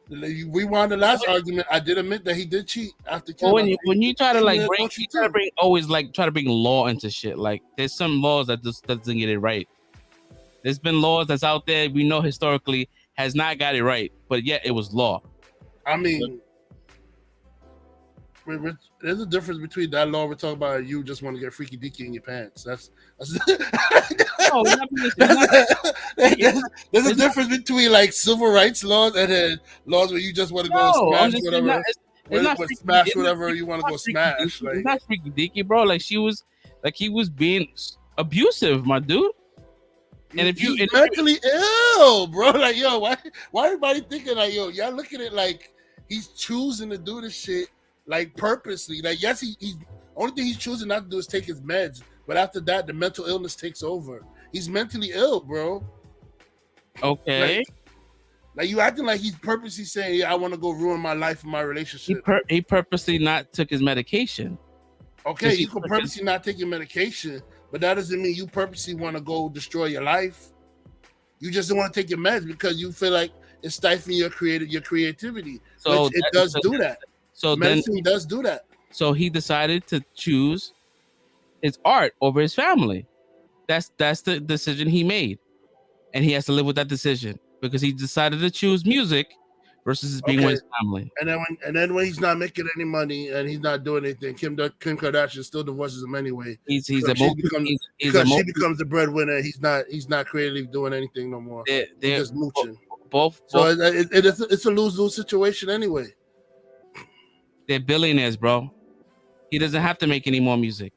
We won the last argument. I did admit that he did cheat after Kim. Well, when you try to like bring law into shit, like there's some laws that just doesn't get it right. There's been laws that's out there we know historically has not got it right, but yet it was law. I mean, there's a difference between that law we're talking about and you just want to get freaky deaky in your pants. There's a difference between like civil rights laws and then laws where you just want to go smash whatever. Smash whatever you want to go smash. Like, it's not freaky deaky, bro. Like he was being abusive, my dude. And if he's mentally ill, bro, like yo, why everybody thinking like yo, y'all look at it like he's choosing to do this shit like purposely. Like yes, he's only thing he's choosing not to do is take his meds, but after that, the mental illness takes over. He's mentally ill, bro. Okay. Like you acting like he's purposely saying, "Yeah, I want to go ruin my life and my relationship." He purposely not took his medication. Okay, you can purposely not take your medication. But that doesn't mean you purposely want to go destroy your life. You just don't want to take your meds because you feel like it's stifling your creativity. So it does do that. So medicine does do that. So he decided to choose his art over his family. That's the decision he made, and he has to live with that decision because he decided to choose music versus being with his family. And then when he's not making any money and he's not doing anything, Kim Kardashian still divorces him anyway. She becomes the breadwinner. He's not creatively doing anything no more. They're just mooching. It's a lose-lose situation anyway. They're billionaires, bro. He doesn't have to make any more music.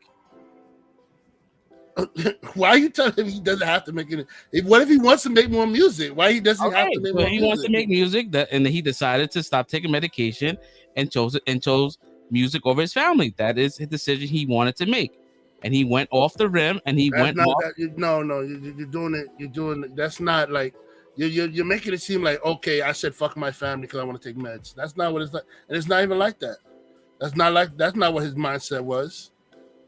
Why are you telling him he doesn't have to make it? What if he wants to make more music? Why he doesn't have to make more music? He wants to make music, and he decided to stop taking medication and chose music over his family. That is his decision he wanted to make, and he went off the rim. And he went off. You're doing it. You're doing it. That's not like you're making it seem like okay. I said fuck my family because I want to take meds. That's not what it's like, and it's not even like that. That's not what his mindset was.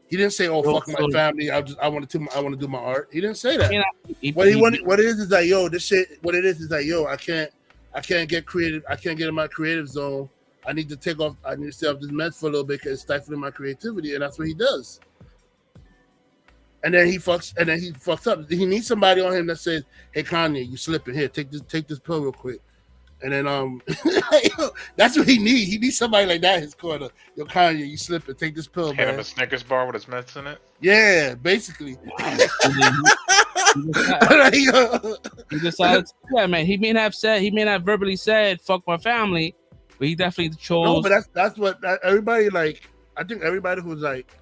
He didn't say, "Oh, fuck my family. I want to do my art." He didn't say that. What it is like, yo, this shit. What it is like, yo, I can't get creative. I can't get in my creative zone. I need to take off. I need to stay off this meds for a little bit because it's stifling my creativity, and that's what he does. And then he fucks up. He needs somebody on him that says, "Hey, Kanye, you slipping here. Take this pill real quick." And then that's what he needs. He needs somebody like that in his corner. Yo, Kanye, you slipping. Take this pill, man. Hand him a Snickers bar with his meds in it. Yeah, basically. He decided. Yeah, man. He may not verbally said "fuck my family," but he definitely chose. No, but that's what everybody like. I think everybody who's like,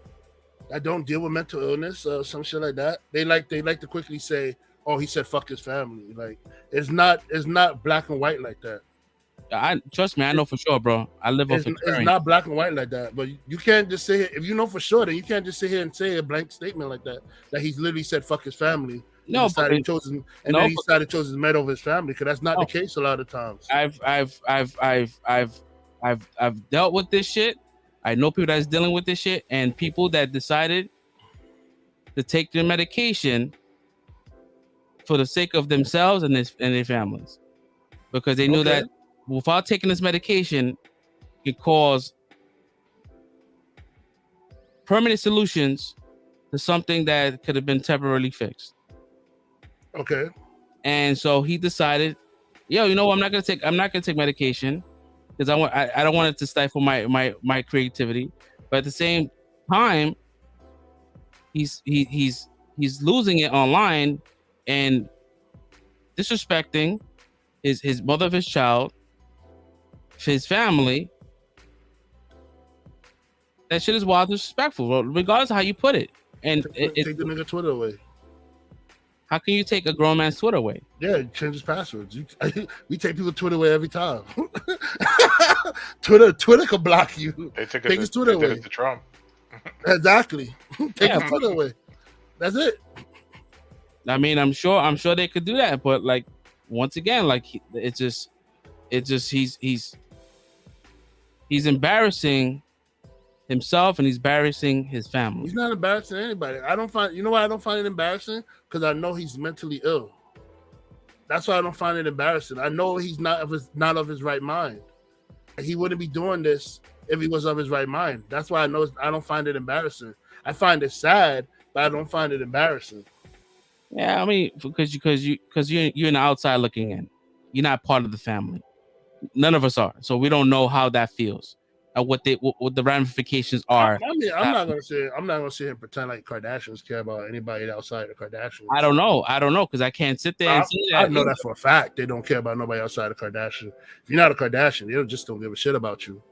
I don't deal with mental illness or some shit like that. They like to quickly say, "Oh, he said fuck his family." Like it's not black and white like that. Trust me, I know for sure, bro. I live off experience. It's not black and white like that. But you can't just say it. If you know for sure, then you can't just sit here and say a blank statement like that. That he's literally said fuck his family. Then he decided to choose his med over his family because that's not the case a lot of times. I've dealt with this shit. I know people that's dealing with this shit, and people that decided to take their medication for the sake of themselves and their families, because they knew that without taking this medication, it could cause permanent solutions to something that could have been temporarily fixed. Okay. And so he decided, yo, you know what? I'm not gonna take medication because I don't want it to stifle my creativity. But at the same time, he's losing it online and disrespecting his mother of his child, his family. That shit is wild disrespectful, regardless of how you put it. And take the nigga Twitter away. How can you take a grown man's Twitter away? Yeah, change his passwords. We take people Twitter away every time. Twitter can block you. Take his Twitter away. Did it to Trump. Exactly. Take his Twitter away. That's it. I mean, I'm sure they could do that, but like once again, like it's just It just he's embarrassing himself and he's embarrassing his family. He's not embarrassing anybody. I don't find, you know why I don't find it embarrassing? Because I know he's mentally ill. That's why I don't find it embarrassing. I know he's not of his right mind. He wouldn't be doing this if he was of his right mind. That's why I know I don't find it embarrassing. I find it sad, but I don't find it embarrassing. Yeah, I mean, because you're an outside looking in. You're not part of the family. None of us are, so we don't know how that feels. What the ramifications are. I mean, I'm not gonna sit here and pretend like Kardashians care about anybody outside the Kardashians. I don't know because I can't sit there and say that. I know that for a fact. They don't care about nobody outside the Kardashian. If you're not a Kardashian, they just don't give a shit about you.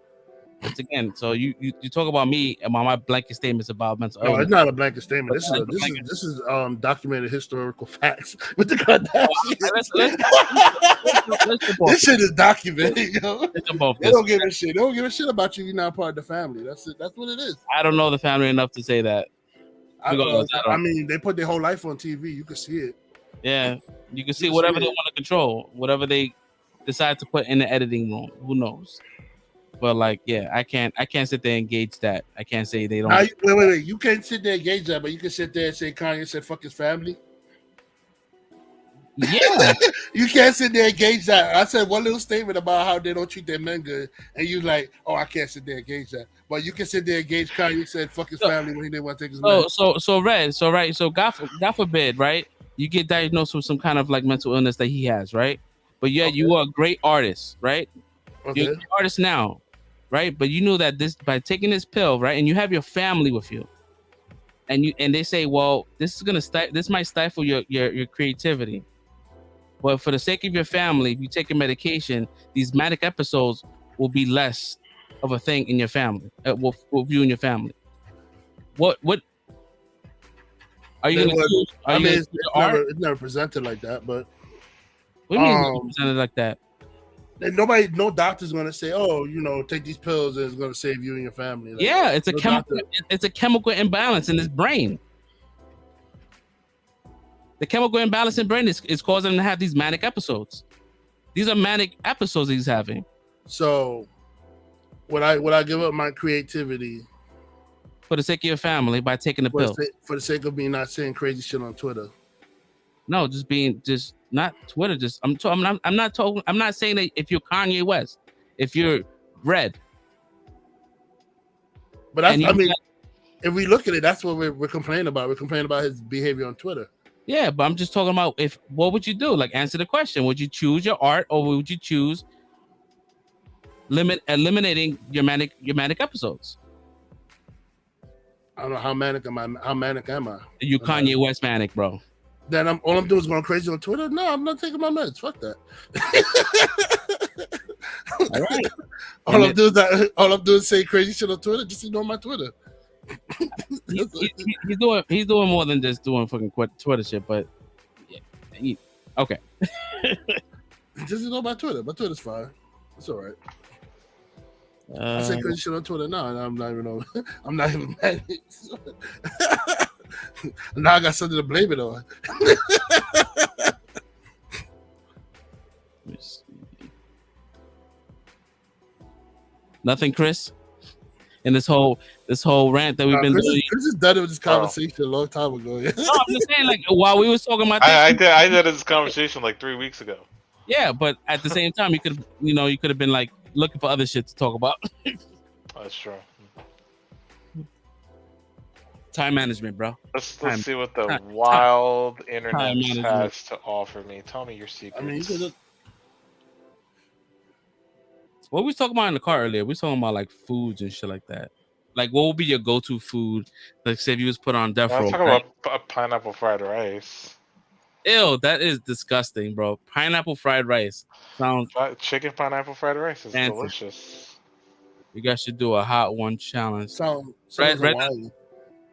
Once again, so you talk about me and my blanket statements about mental illness. No, it's not a blanket statement. This is documented historical facts with the Kardashians. This shit is documented, yo. They don't give a shit. They don't give a shit about you. You're not part of the family. That's it. That's what it is. I don't know the family enough to say that. I mean, they put their whole life on TV. You can see it. Yeah, you can see whatever they want to control, whatever they decide to put in the editing room. Who knows? But like, yeah, I can't sit there and gauge that. I can't say they don't. Wait. You can't sit there and gauge that, but you can sit there and say Kanye said fuck his family. Yeah, you can't sit there and gauge that. I said one little statement about how they don't treat their men good, and you like, oh, I can't sit there and gauge that. But you can sit there and gauge Kanye said fuck his family when he didn't want to take his man. So God forbid, right? You get diagnosed with some kind of like mental illness that he has, right? But yeah, you are a great artist, right? Okay. You're an artist now, right? But you know that this by taking this pill, right? And you have your family with you, and they say, well, this might stifle your creativity. But for the sake of your family, if you take your medication, these manic episodes will be less of a thing in your family. With you and your family. What are you going to do? It's never presented like that, but what do you mean it's presented like that? No doctor's going to say, oh, take these pills and it's going to save you and your family. Like, yeah, it's a chemical imbalance in his brain. The chemical imbalance in brain is causing him to have these manic episodes. These are manic episodes he's having. So, would I give up my creativity for the sake of your family by taking the pill? For the sake of me not saying crazy shit on Twitter? No, just not Twitter. I'm not saying that if you're Kanye West, if you're Red. But if we look at it, that's what we're complaining about. We're complaining about his behavior on Twitter. Yeah, but I'm just talking about what would you do? Like, answer the question. Would you choose your art or would you choose eliminating your manic episodes? I don't know how manic am I? You Kanye West manic, bro. Then all I'm doing is going crazy on Twitter. No, I'm not taking my meds. Fuck that. All right. all I'm doing is say crazy shit on Twitter. Just ignore my Twitter. He's doing more than just doing fucking Twitter shit, but yeah, okay. Just ignore my Twitter. My Twitter's fine. It's all right. I say crazy shit on Twitter now, and I'm not even mad. Now I got something to blame it on. Nothing, Chris. In this whole rant that we've been doing. Chris is done with this conversation a long time ago. Yeah. No, I'm just saying, like, while we was talking about this, I did this conversation like 3 weeks ago. Yeah, but at the same time, you could have been like looking for other shit to talk about. That's true. Time management, bro. Let's see what the wild internet has to offer me. Tell me your secrets. I mean, what we was talking about in the car earlier? We was talking about like foods and shit like that. Like, what would be your go-to food? Like, say if you was put on death row. I'm talking about pineapple fried rice. Ew, that is disgusting, bro. Pineapple fried rice sounds. Chicken pineapple fried rice is delicious. You guys should do a hot one challenge.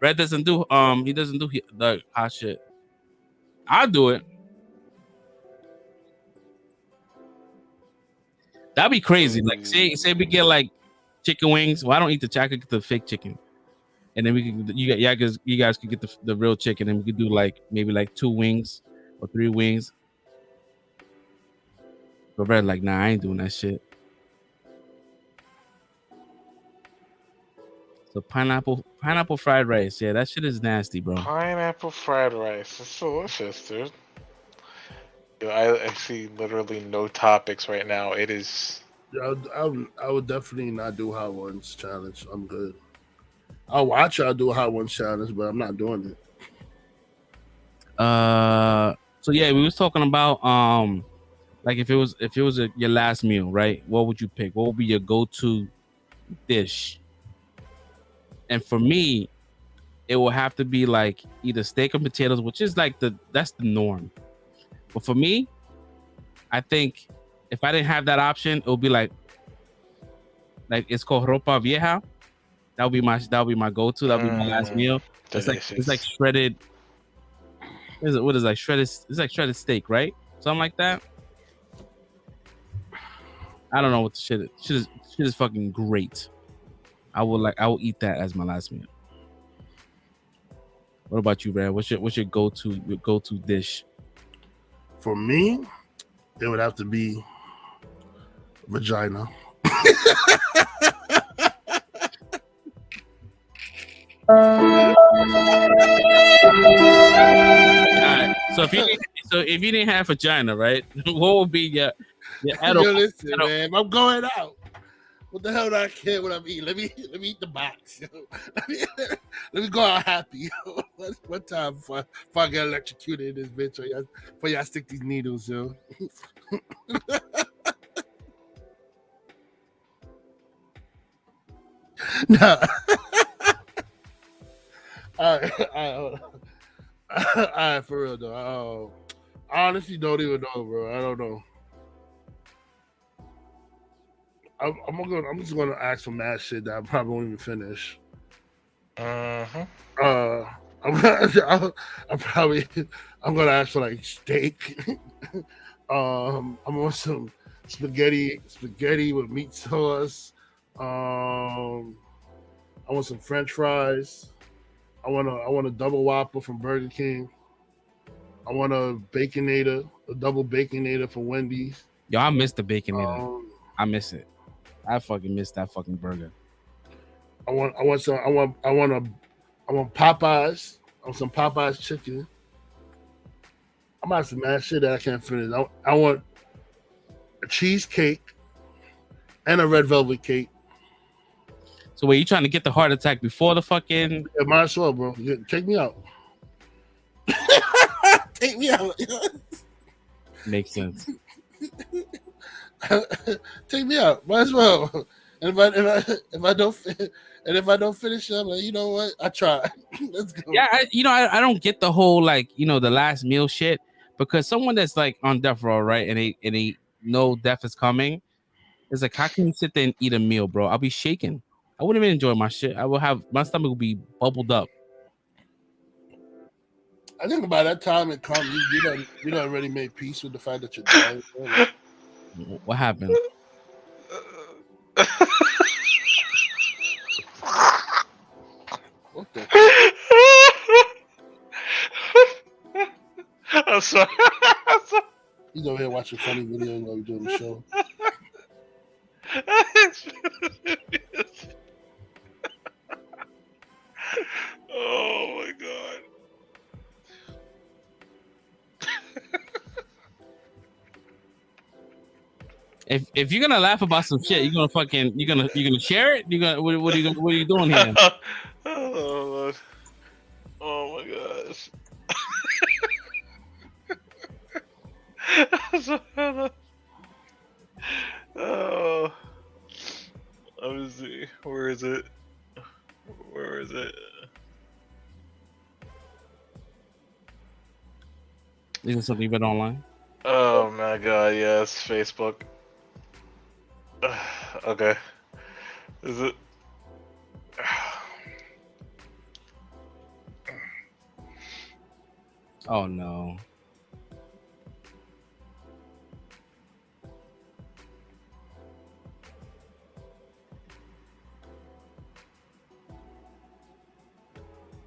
Red doesn't do he doesn't do the hot shit. I'll do it. That'd be crazy. Like, say we get like chicken wings. Well, I don't eat the chicken. I could get the fake chicken, and then we can. You guys could get the real chicken, and we could do like maybe like 2 wings or 3 wings. But Red like, nah, I ain't doing that shit. So pineapple fried rice. Yeah, that shit is nasty, bro. Pineapple fried rice. It's delicious, dude. Yo, I see literally no topics right now. It is. I would definitely not do hot ones challenge. I'm good. I'll watch y'all do a hot ones challenge, but I'm not doing it. So yeah, we was talking about like if it was your last meal, right? What would you pick? What would be your go-to dish? And for me, it will have to be like either steak and potatoes, which is like that's the norm. But for me, I think if I didn't have that option, it would be like it's called ropa vieja. That would be my go-to. That would be my last meal. It's like shredded. What is it, like shredded? It's like shredded steak, right? Something like that. I don't know what the shit is. Shit is fucking great. I will eat that as my last meal. What about you, Brad? What's your go-to dish? For me, it would have to be vagina. Alright, so if you didn't have vagina, right? What would be your edible? Yo, listen, man, I'm going out. What the hell do I care what I'm eating? Let me eat the box. Yo. Let me go out happy. Yo. One time before I get electrocuted in this bitch, before y'all stick these needles, yo. No. All right, for real though. I honestly don't even know, bro. I don't know. I'm just gonna ask for mad shit that I probably won't even finish. I'm gonna ask for like steak. I want some spaghetti with meat sauce. I want some French fries. I want a double Whopper from Burger King. I want a double baconator from Wendy's. Yo, I miss the baconator. I miss it. I fucking miss that fucking burger. I want Popeyes. I want some Popeyes chicken. I'm about some mad shit that I can't finish. I want a cheesecake and a red velvet cake. So wait, you trying to get the heart attack before the fucking? Yeah, might as well, bro. Take me out. Take me out. Makes sense. Take me out. Might as well. And if I don't finish, I'm like, you know what? I tried. Let's go. Yeah, I don't get the whole like the last meal shit, because someone that's like on death row, right, and they know death is coming, it's like, how can you sit there and eat a meal, bro? I'll be shaking. I wouldn't even enjoy my shit. My stomach will be bubbled up. I think by that time it comes, you done already made peace with the fact that you're dying. What happened? What the? I'm sorry. He's over here watching funny videos while we're doing the show. Oh my god. If you're gonna laugh about some shit, you're gonna share it. What are you doing here? Oh my gosh. Oh, let me see. Where is it? Is this something you've been online? Oh my god, yes, Facebook. Okay. Is it? Oh no.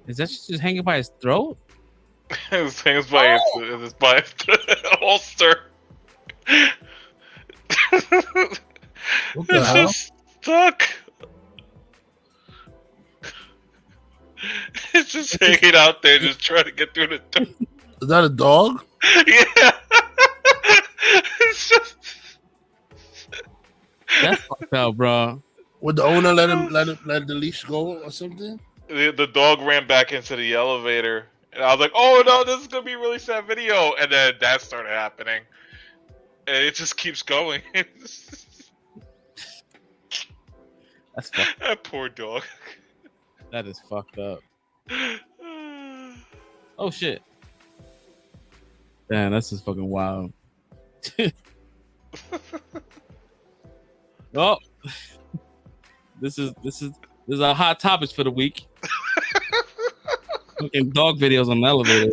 Is that just hanging by his throat? It hangs by his holster. What the It's hell? just stuck. It's just hanging out there, just trying to get through the door. Is that a dog? Yeah. It's just. That's fucked up, bro. Would the owner let the leash go or something? The dog ran back into the elevator, and I was like, "Oh no, this is gonna be a really sad video." And then that started happening, and it just keeps going. That's fucked. That poor dog. That is fucked up. Oh shit. Damn, that's just fucking wild. Oh, this is our hot topics for the week. Fucking dog videos on the elevator.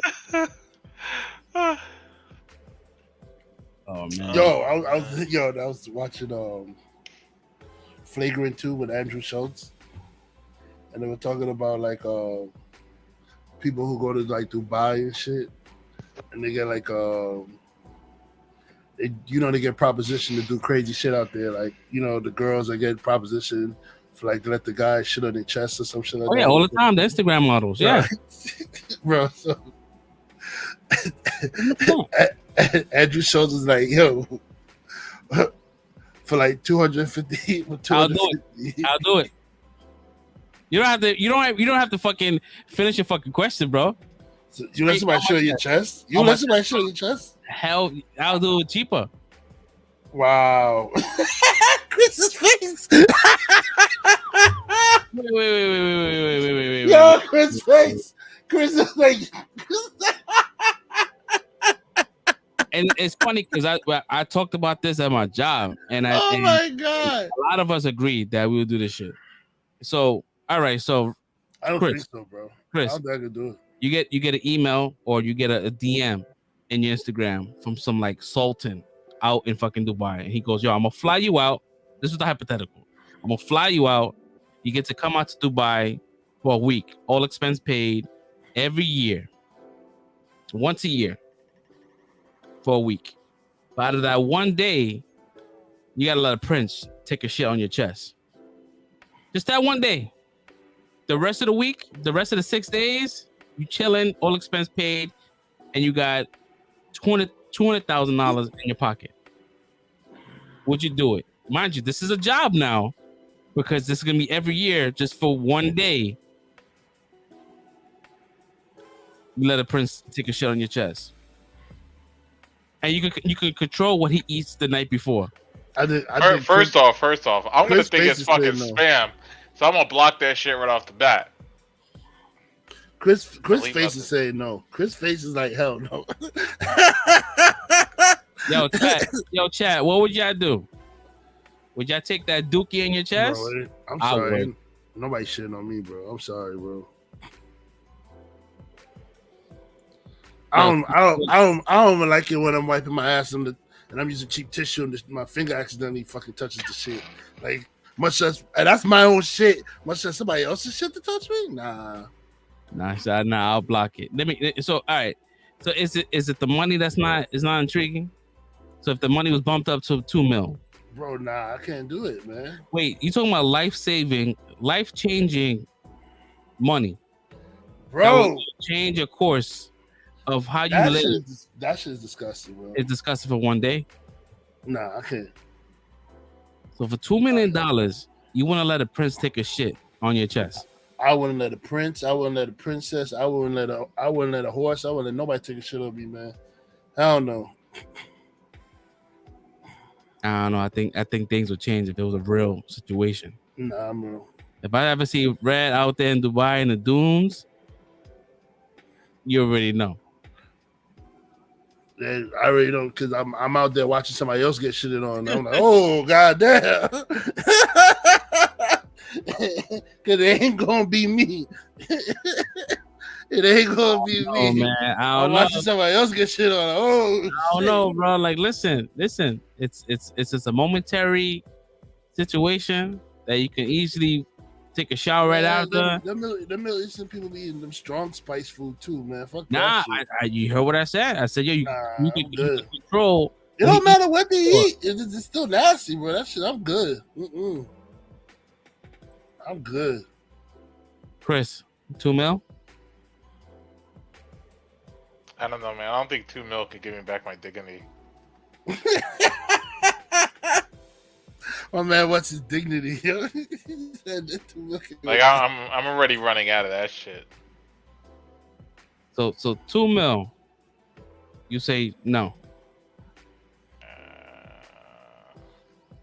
Oh man. I was watching Flagrant 2 with Andrew Schultz, and they were talking about like people who go to like Dubai and shit, and they get like they get propositioned to do crazy shit out there, like the girls that get propositioned for like to let the guy shit on their chest or some shit like that. Oh yeah, all the time. The Instagram models, yeah. Bro, so Andrew Schultz is like, yo, for like 250. I'll do it. You don't have to fucking finish your fucking question, bro. So you let somebody show your chest? You let somebody show your chest? Hell, I'll do it cheaper. Wow. Chris's face. Wait. Yo, Chris' face. Chris is like. And it's funny because I talked about this at my job, and my god, a lot of us agreed that we would do this shit. So all right, so I don't Chris, think so, bro. Chris, I don't think I could do it. You get an email or you get a DM in your Instagram from some like sultan out in fucking Dubai, and he goes, "Yo, I'm gonna fly you out." This is the hypothetical. I'm gonna fly you out. You get to come out to Dubai for a week, all expense paid, every year, once a year, for a week. But out of that one day, you gotta let a prince take a shit on your chest. Just that one day. The rest of the week, the rest of the 6 days, you chilling, all expense paid, and you got $200,000 in your pocket. Would you do it? Mind you, this is a job now, because this is gonna be every year just for one day. You let a prince take a shit on your chest, and you can control what he eats the night before. First off, I'm gonna think it's fucking no. spam, so I'm gonna block that shit right off the bat. Chris face is saying no. Chris face is like, hell no. Yo, chat. What would y'all do? Would y'all take that dookie in your chest? Bro, I'm sorry. Nobody shitting on me, bro. I'm sorry, bro. I don't even like it when I'm wiping my ass and I'm using cheap tissue and my finger accidentally fucking touches the shit. Like much as, and that's my own shit. Much as somebody else's shit to touch me, nah. I'll block it. So all right. So is it the money that's not intriguing? So if the money was bumped up to $2 million, bro, nah, I can't do it, man. Wait, you talking about life-changing money, bro? Change your course of how you live. That shit is disgusting, bro. It's disgusting for one day. Nah, I can't. So for $2 million, you want to let a prince take a shit on your chest? I wouldn't let a prince. I wouldn't let a princess. I wouldn't let a horse. I wouldn't let nobody take a shit on me, man. I don't know. I don't know. I think things would change if it was a real situation. Nah, bro. If I ever see Red out there in Dubai in the dunes, you already know. Yeah, I already know because I'm out there watching somebody else get shitted on. I'm like, oh goddamn, because it ain't gonna be me. It ain't gonna be me. Oh man, I don't know. Watching somebody else get shit on. Oh, I don't know, bro. Like, listen. It's just a momentary situation that you can easily take a shower right after. The Middle Eastern people be eating them strong spice food too, man. Fuck nah, that shit. you heard what I said. I said, yo, you can control. It don't matter what they eat. it's still nasty, bro. That shit, I'm good. I'm good. Chris, 2 mil. I don't know, man. I don't think 2 mil can give me back my dignity. My man, what's his dignity? Like I'm already running out of that shit. So 2 mil. You say no.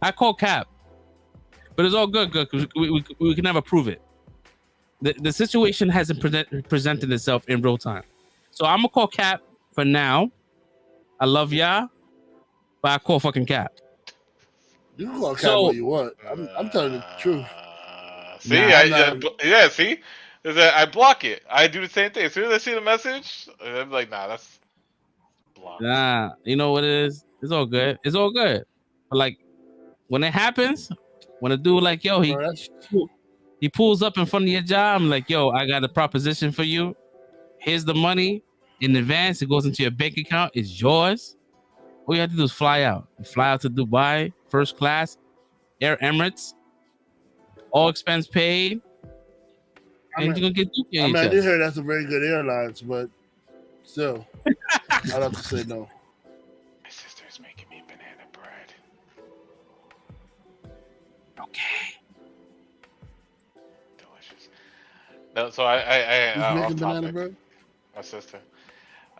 I call cap, but it's all good because we can never prove it. The situation hasn't presented itself in real time, so I'm gonna call cap for now. I love y'all, but I call fucking cap. You can call cap what you want. I'm telling the truth. See, see, I block it. I do the same thing. As soon as I see the message, I'm like, nah, that's blocked. Nah, you know what it is? It's all good. It's all good. But like when it happens, when a dude like yo, he pulls up in front of your job, I'm like, yo, I got a proposition for you. Here's the money in advance. It goes into your bank account. It's yours. All you have to do is fly out. You fly out to Dubai, first class, Air Emirates, all expense paid, and you're gonna get Dookie. I mean, I did hear that's a very good airlines, but still, I'd have to say no. My sister's making me banana bread. Okay. Delicious. No, so I Who's making banana bread? My sister.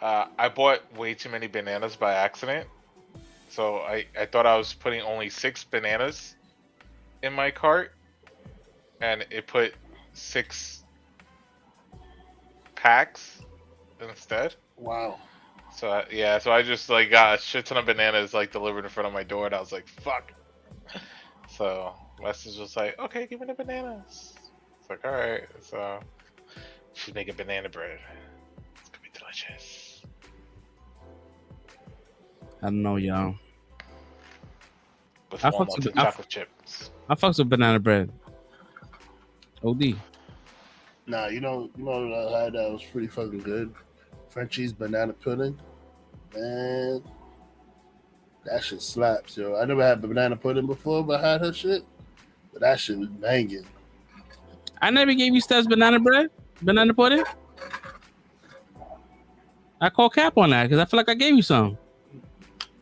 I bought way too many bananas by accident. So I thought I was putting only 6 bananas in my cart, and it put 6 packs instead. Wow. So I just like got a shit ton of bananas like delivered in front of my door, and I was like, fuck. So my sister was like, okay, give me the bananas. It's like, all right. So she's making banana bread. It's gonna be delicious. I don't know, y'all. With I walnuts and chocolate chips. I fucks with banana bread. OD. Nah, you know what I had that was pretty fucking good. Frenchie's banana pudding. Man, that shit slaps, yo. I never had banana pudding before, but I had her shit. But that shit was banging. I never gave you Steph's banana pudding. I call cap on that because I feel like I gave you some.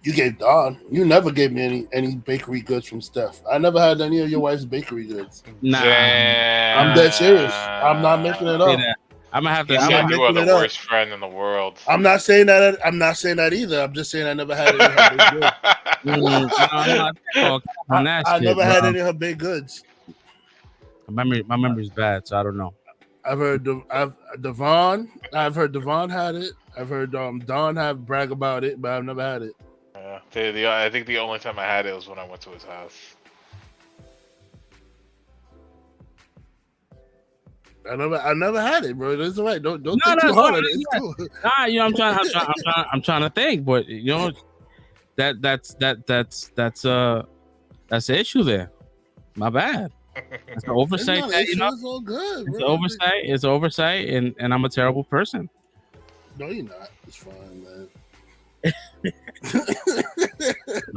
You gave Don. You never gave me any bakery goods from Steph. I never had any of your wife's bakery goods. Nah, I'm dead serious. I'm not making it up. I'm gonna have to. You said you are the worst friend in the world. I'm not saying that. I'm not saying that either. I'm just saying I never had any of her big goods. I never had any of her big goods. My memory's bad, so I don't know. I've heard Devon had it. I've heard Don have brag about it, but I've never had it. I think the only time I had it was when I went to his house. I never had it, bro. That's all right. Don't think too hard on it. Cool. Nah, you know, I'm trying to think, but you know, that's the issue there. My bad. It's an oversight. It's all good. It's oversight. It's oversight, and I'm a terrible person. No, you're not. It's fine, man.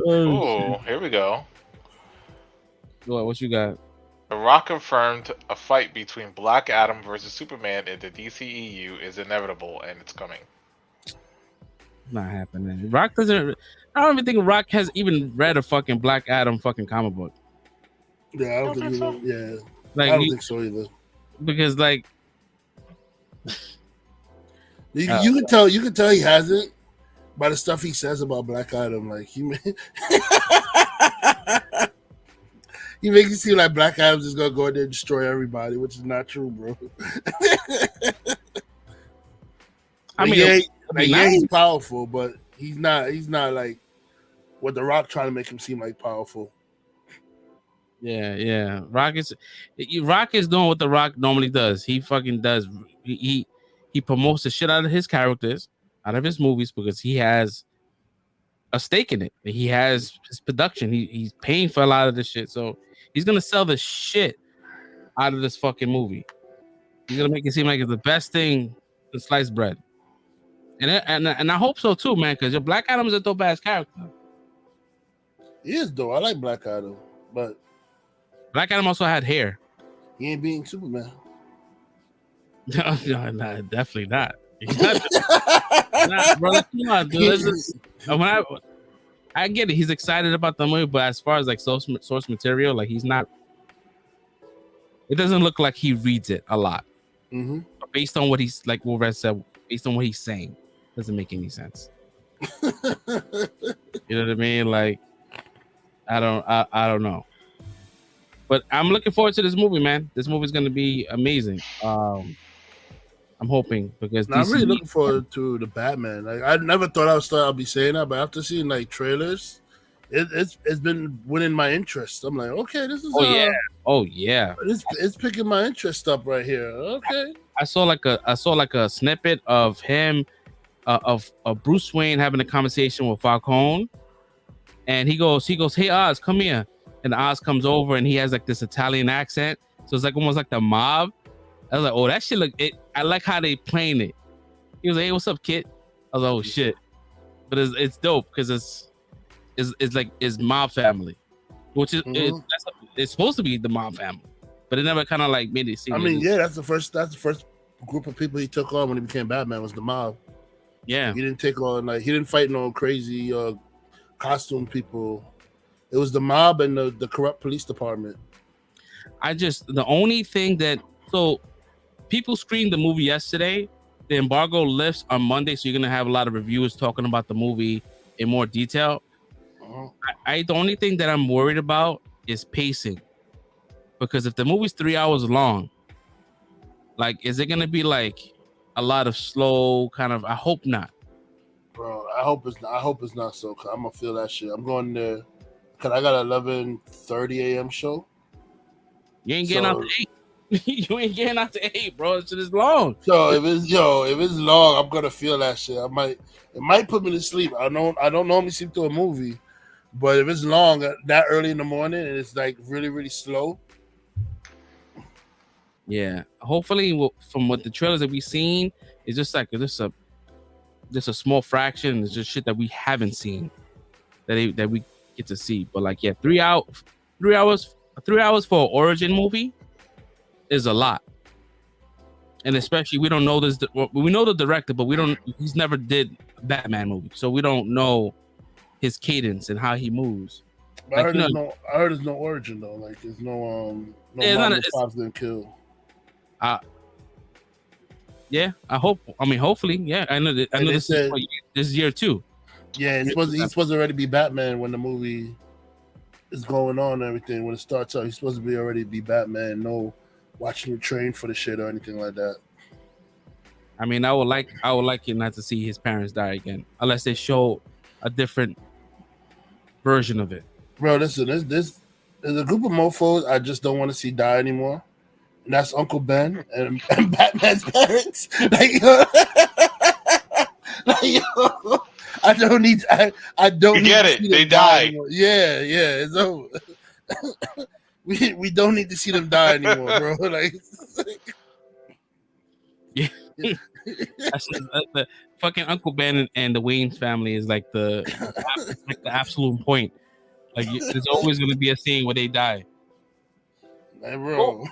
Oh, here we go. What you got? The Rock confirmed a fight between Black Adam versus Superman in the DCEU is inevitable, and it's coming. Not happening. Rock doesn't. I don't even think Rock has even read a fucking Black Adam fucking comic book. Yeah, I don't think so. Yeah, like, I don't think so either. Because like, you can tell he hasn't by the stuff he says about Black Adam. Like he makes it seem like Black Adam's just gonna go in there and destroy everybody, which is not true, bro. I mean, he's powerful, but he's not like what the Rock trying to make him seem like powerful. Yeah. Rock is doing what the Rock normally does. He fucking does. He promotes the shit out of his characters, out of his movies, because he has a stake in it. He has his production. He's paying for a lot of this shit, so he's gonna sell the shit out of this fucking movie. He's gonna make it seem like it's the best thing in sliced bread, and I hope so too, man. Because your Black Adam is a dope ass character. He is though. I like Black Adam, but Black Adam also had hair. he ain't beating Superman. No, definitely not. He's not, brother. Come on, dude. I get it. He's excited about the movie, but as far as like source material, like he's not. It doesn't look like he reads it a lot. Mm-hmm. But based on what he's like, what Red said, based on what he's saying, doesn't make any sense. You know what I mean? Like, I don't know. But I'm looking forward to this movie, man. This movie's gonna be amazing. I'm hoping because I'm really looking forward to the Batman. Like I never thought I'll be saying that, but after seeing like trailers, it's been winning my interest. I'm like, okay, this is oh yeah. It's picking my interest up right here. Okay. I saw like a snippet of him of Bruce Wayne having a conversation with Falcone, and he goes, "Hey Oz, come here." And Oz comes over and he has like this Italian accent. So it's like almost like the mob. I was like, oh, that shit look it. I like how they playing it. He was like, hey, what's up, kid? I was like, oh shit. But it's dope because it's like it's mob family. Which is it's supposed to be the mob family. But it never kind of like made it seem. I mean, yeah, that's the first group of people he took on when he became Batman was the mob. Yeah. He didn't take on he didn't fight no crazy costume people. It was the mob and the corrupt police department. The only thing that people screened the movie yesterday. The embargo lifts on Monday, so you're gonna have a lot of reviewers talking about the movie in more detail. The only thing that I'm worried about is pacing, because if the movie's 3 hours long, like, is it gonna be like a lot of slow kind of? I hope not, bro. I hope it's not so. Cause I'm gonna feel that shit. I'm going there because I got an 11:30 a.m. show. You ain't getting out to 8. You ain't getting out to 8, bro. It is long. So if it's long, I'm gonna feel that shit. It might put me to sleep. I don't normally sleep through a movie, but if it's long that early in the morning and it's like really, really slow. Yeah. Hopefully, from what the trailers that we've seen, it's just like just a small fraction. It's just shit that we haven't seen that we get to see. But like, yeah, 3 hours for an origin movie is a lot. And especially we don't know this. We know the director, but he's never did a Batman movie, so we don't know his cadence and how he moves. But like, I heard there's no origin though. Like there's no Bob's gonna kill. Yeah, I hope. I mean, hopefully, yeah. I know this is year 2. Yeah, he's supposed to already be Batman when the movie is going on and everything. When it starts out, he's supposed to already be Batman. No watching him train for the shit or anything like that. I mean, I would like it not to see his parents die again, unless they show a different version of it. Bro, listen, there's a group of mofos I just don't want to see die anymore. And that's Uncle Ben and Batman's parents. I don't need. I don't. You get it? They die. Yeah, it's over. We don't need to see them die anymore, bro. Like, yeah, the fucking Uncle Ben and the Wayne's family is like the absolute point. Like, there's always going to be a scene where they die. Hey, bro.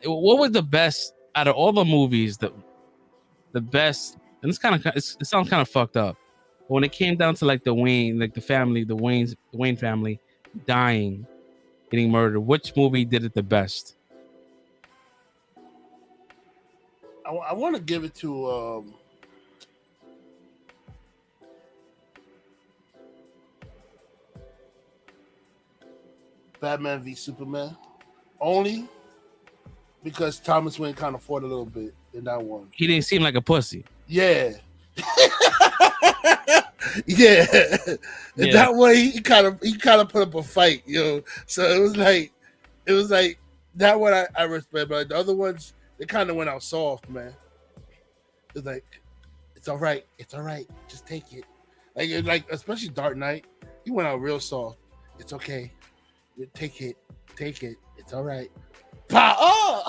What was the best out of all the movies? The best, and it sounds kind of fucked up. But when it came down to like the Wayne family dying, getting murdered, which movie did it the best? I want to give it to Batman v Superman, only because Thomas Wayne kind of fought a little bit in that one. He didn't seem like a pussy. Yeah. Yeah. In that way, he kind of put up a fight, yo. So it was like that one I respect, but the other ones they kind of went out soft, man. It's like, it's all right, just take it. Like especially Dark Knight, he went out real soft. It's okay, take it, it's all right. Oh!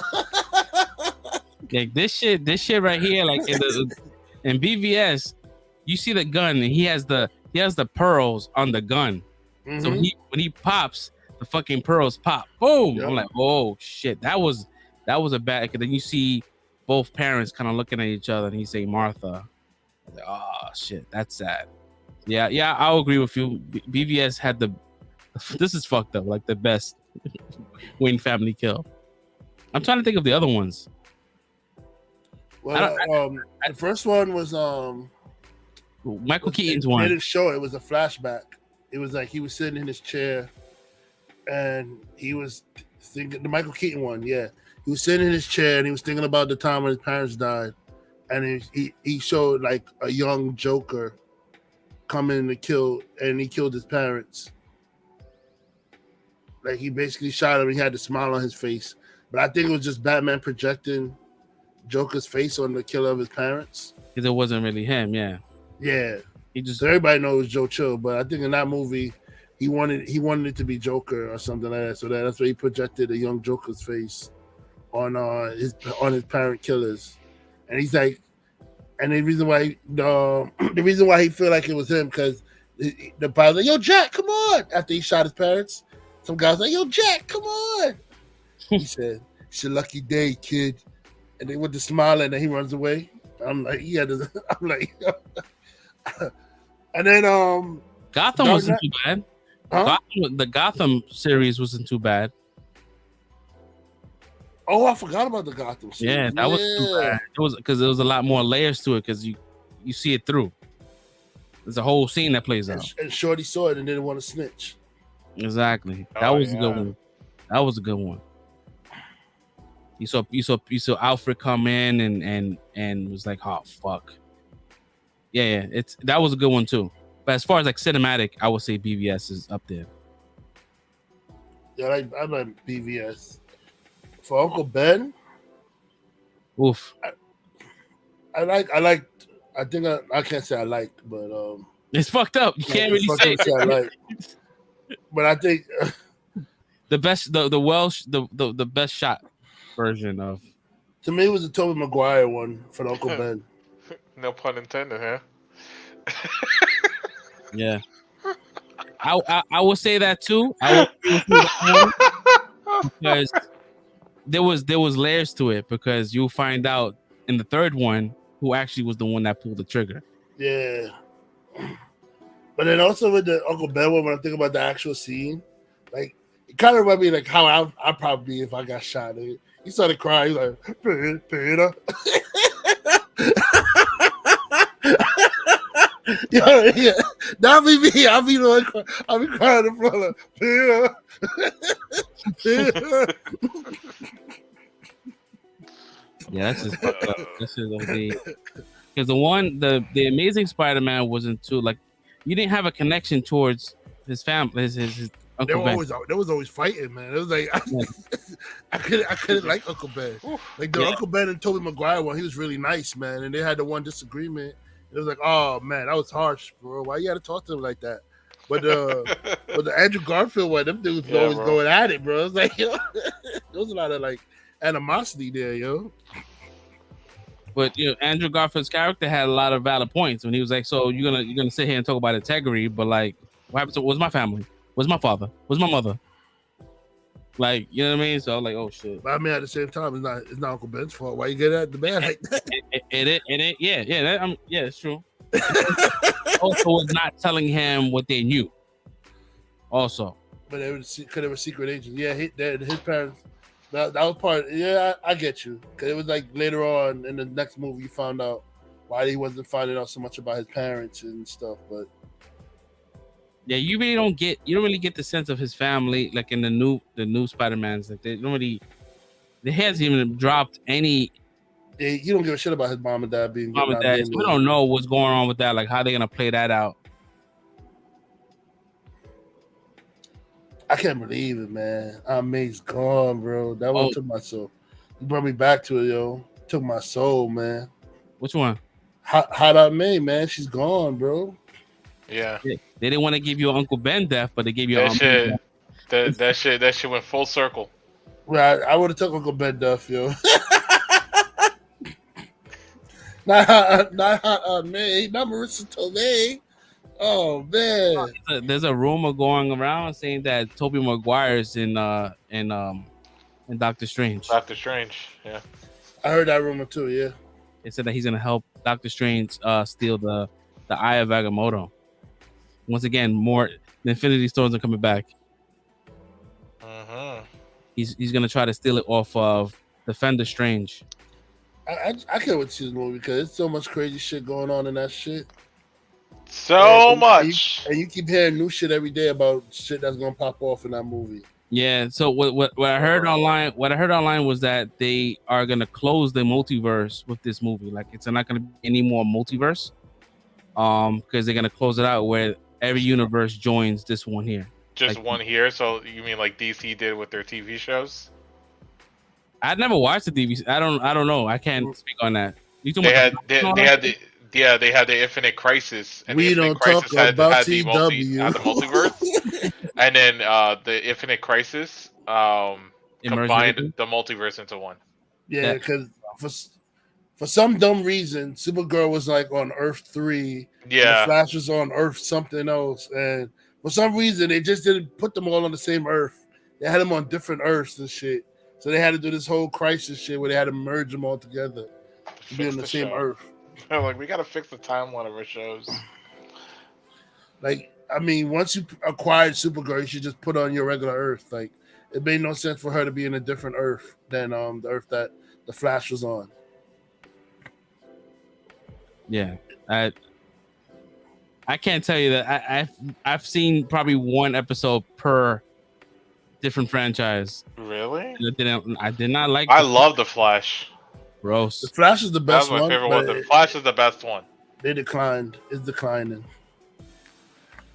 Like this shit right here, like in BVS, you see the gun and he has the pearls on the gun. So Mhm. when he pops, the fucking pearls pop. Boom! Yep. I'm like, oh shit, that was a bad. Cause then you see both parents kind of looking at each other, and he say Martha. I was like, oh shit, that's sad. Yeah, I'll agree with you. BVS had the. This is fucked up. Like the best Wayne family kill. I'm trying to think of the other ones. Well, the first one was Michael Keaton's They one. didn't show it. It was a flashback. It was like he was sitting in his chair, and he was thinking the Michael Keaton one. Yeah, he was sitting in his chair and he was thinking about the time when his parents died, and he showed like a young Joker coming to kill, and he killed his parents. Like he basically shot him. He had a smile on his face, but I think it was just Batman projecting Joker's face on the killer of his parents. Because it wasn't really him. Yeah. Yeah. He just So everybody knows Joe Chill, but I think in that movie he wanted it to be Joker or something like that. So that's why he projected a young Joker's face on his parent killers, and he's like, and the reason why he feel like it was him because the father like, yo Jack, come on! After he shot his parents, some guys like, yo Jack, come on! He said, "It's your lucky day, kid," and they with the smile, and then he runs away. I'm like, I'm like. And then Gotham wasn't too bad. Huh? The Gotham series wasn't too bad. Oh, I forgot about the Gotham series. Yeah, that was too bad. It was because there was a lot more layers to it because you see it through. There's a whole scene that plays out. And Shorty saw it and didn't want to snitch. Exactly. That was a good one. That was a good one. You saw Alfred come in and was like, oh fuck. Yeah, that was a good one too. But as far as like cinematic, I would say BVS is up there. Yeah, I like BVS. For Uncle Ben, Oof. I think I can't say I liked, but it's fucked up. You can't really say I like. But I think the best the best shot version of, to me, it was the Tobey Maguire one for Uncle Ben. No pun intended, huh? Yeah. I will say that too. I will because there was layers to it, because you'll find out in the third one who actually was the one that pulled the trigger. Yeah. But then also with the Uncle Ben one, when I think about the actual scene, like it kind of reminded me like how I'd probably be if I got shot. He started crying. He's like, Peter. Yeah. That'll be me. I'll be crying in front of Peter. Peter. Yeah, that's just fucked up. That's just OD. Because the Amazing Spider-Man wasn't too like, you didn't have a connection towards his family, his Uncle Ben. They was always fighting, man. It was like I couldn't like Uncle Ben. Like the Uncle Ben and Tobey Maguire one, he was really nice, man. And they had the one disagreement. It was like, oh man, that was harsh, bro. Why you had to talk to him like that? But the Andrew Garfield one, them dudes were always going at it, bro. It was like, yo, there was a lot of like animosity there, yo. But Andrew Garfield's character had a lot of valid points when he was like, so you're gonna sit here and talk about integrity, but like, what happened to what's my family? What's my father? What's my mother? Like, you know what I mean? So I was like, oh shit. But I mean, at the same time, it's not Uncle Ben's fault. Why you get at the man like that? Yeah, it's true. Also, was not telling him what they knew. Also, but they were secret agents. Yeah, his parents. That was part. Yeah, I get you. Because it was like later on in the next movie, you found out why he wasn't finding out so much about his parents and stuff. But yeah, you don't really get the sense of his family like in the new Spider-Mans. Like they hasn't even dropped any. Yeah, you don't give a shit about his mom and dad being. Mom and dad. We don't know what's going on with that. Like how they're gonna play that out. I can't believe it, man. Aunt May's gone, bro. That one took my soul. You brought me back to it, yo. Took my soul, man. Which one? Hot Aunt May, man. She's gone, bro. Yeah. They didn't want to give you Uncle Ben death, but they gave you that shit. That shit went full circle. Right, I would have took Uncle Ben death, yo. not Hot Aunt May, not Marissa Tomei. Oh man. There's a rumor going around saying that Tobey Maguire's in Doctor Strange. Doctor Strange. Yeah. I heard that rumor too. Yeah. They said that he's gonna help Doctor Strange steal the Eye of Agamotto. Once again, more the Infinity Stones are coming back. Mm-hmm. He's gonna try to steal it off of Defender Strange. I can't wait to see this movie because there's so much crazy shit going on in that shit. So much. And you keep hearing new shit every day about shit that's gonna pop off in that movie. Yeah. So what I heard online, was that they are gonna close the multiverse with this movie. Like it's not gonna be any more multiverse. Because they're gonna close it out where every universe joins this one here. Just like, one here. So you mean like DC did with their TV shows? I'd never watched the TV. I don't know. I can't speak on that. They had the Infinite Crisis, and we the Infinite don't Crisis talk about had the CW. the multiverse, and then the Infinite Crisis combined the multiverse into one. Yeah, because for some dumb reason, Supergirl was like on Earth 3. Yeah, the Flash was on Earth something else, and for some reason they just didn't put them all on the same Earth. They had them on different Earths and shit. So they had to do this whole crisis shit where they had to merge them all together to be on the same Earth. Like, we gotta fix the timeline of our shows. Like, I mean, once you acquired Supergirl, you should just put her on your regular Earth. Like, it made no sense for her to be in a different Earth than the Earth that the Flash was on. Yeah, I can't tell you that I've seen probably one episode per different franchise. Really? I did not like. I love the Flash. Gross. The Flash is the best one. That was my favorite one. The Flash is the best one. They declined. It's declining.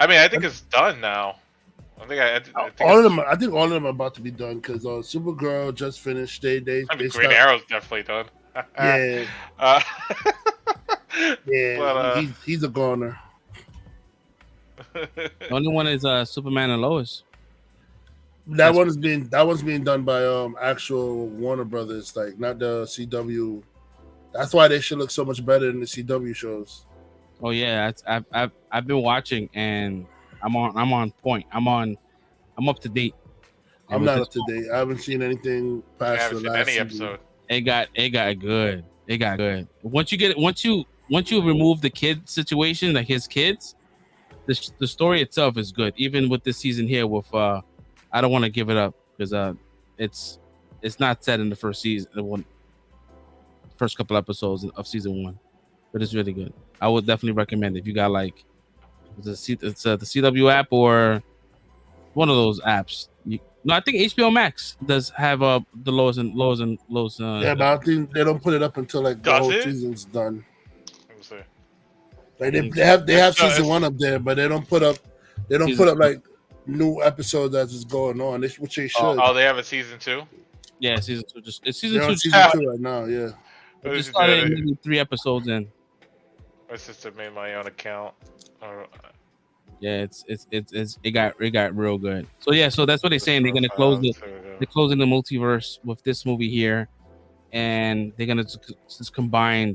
I mean, I think it's done now. I think all of them. I think all of them are about to be done because Supergirl just finished. They Green Arrow's definitely done. Yeah. Yeah. But, he's a goner. The only one is Superman and Lois. That one's being done by actual Warner Brothers, like not the CW. That's why they should look so much better than the CW shows. Oh yeah, I've been watching and I'm on point. I'm up to date. I'm not up to date. I haven't seen anything past the last episode. It got good. It got good. Once you remove the kid situation, like his kids, the story itself is good. Even with this season here with I don't want to give it up because it's not set in the first season, first couple episodes of season 1, but it's really good. I would definitely recommend it if you got like the CW app or one of those apps. I think HBO Max does have the Lois. Yeah, but I think they don't put it up until like the whole season's done. Let me see. Like they have season 1 up there, but they don't put up like new episodes as it's going on, which they should. Oh, they have a season 2. Yeah, season 2. It's season They're 2. On season 2 right now. Yeah, just started maybe 3 episodes in. My sister made my own account. Yeah, it got real good. So yeah, so that's what they're saying. They're gonna close they're closing the multiverse with this movie here, and they're gonna just combine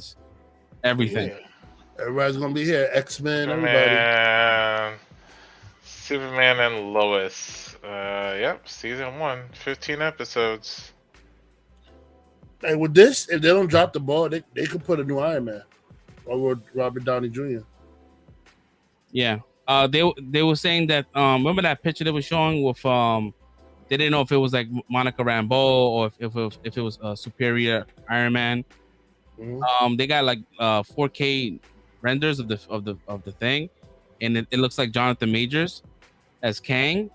everything. Yeah. Everybody's gonna be here. X-Men, everybody. Superman and Lois. Yep, season 1, 15 episodes. Hey, with this, if they don't drop the ball, they could put a new Iron Man or Robert Downey Jr. Yeah. They were saying that remember that picture they were showing with they didn't know if it was like Monica Rambeau or if it was a superior Iron Man. Mm-hmm. They got like 4K renders of the thing, and it looks like Jonathan Majors as Kang,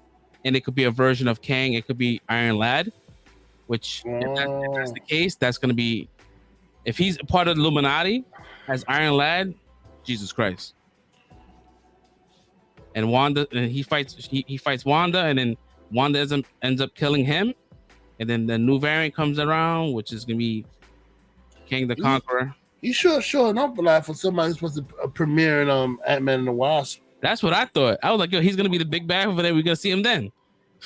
and it could be a version of Kang. It could be Iron Lad, which if that's the case, that's gonna be, if he's a part of the Illuminati as Iron Lad, Jesus Christ. And Wanda, and he fights Wanda, and then Wanda ends up killing him, and then the new variant comes around, which is gonna be King the Conqueror. You sure showing up a lot for somebody who's supposed to premiere in Ant-Man and the Wasp. That's what I thought. I was like, yo, he's gonna be the big bad over there. We're gonna see him then.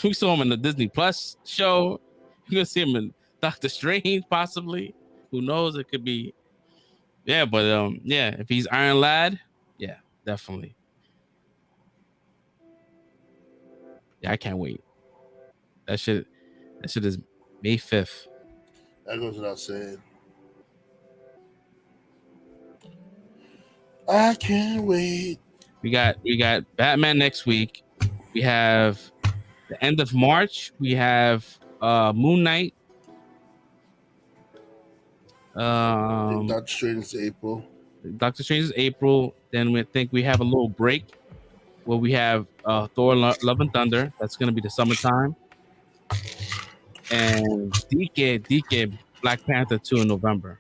We saw him in the Disney Plus show. You're gonna see him in Doctor Strange, possibly. Who knows? It could be. Yeah, but yeah, if he's Iron Lad, yeah, definitely. Yeah, I can't wait. That shit is May 5th. That goes without saying. I can't wait. We got Batman next week. We have the end of March. We have Moon Knight. Doctor Strange is April. Doctor Strange is April. Then we think we have a little break where we have Thor: Love and Thunder. That's gonna be the summertime. And DK Black Panther 2 in November.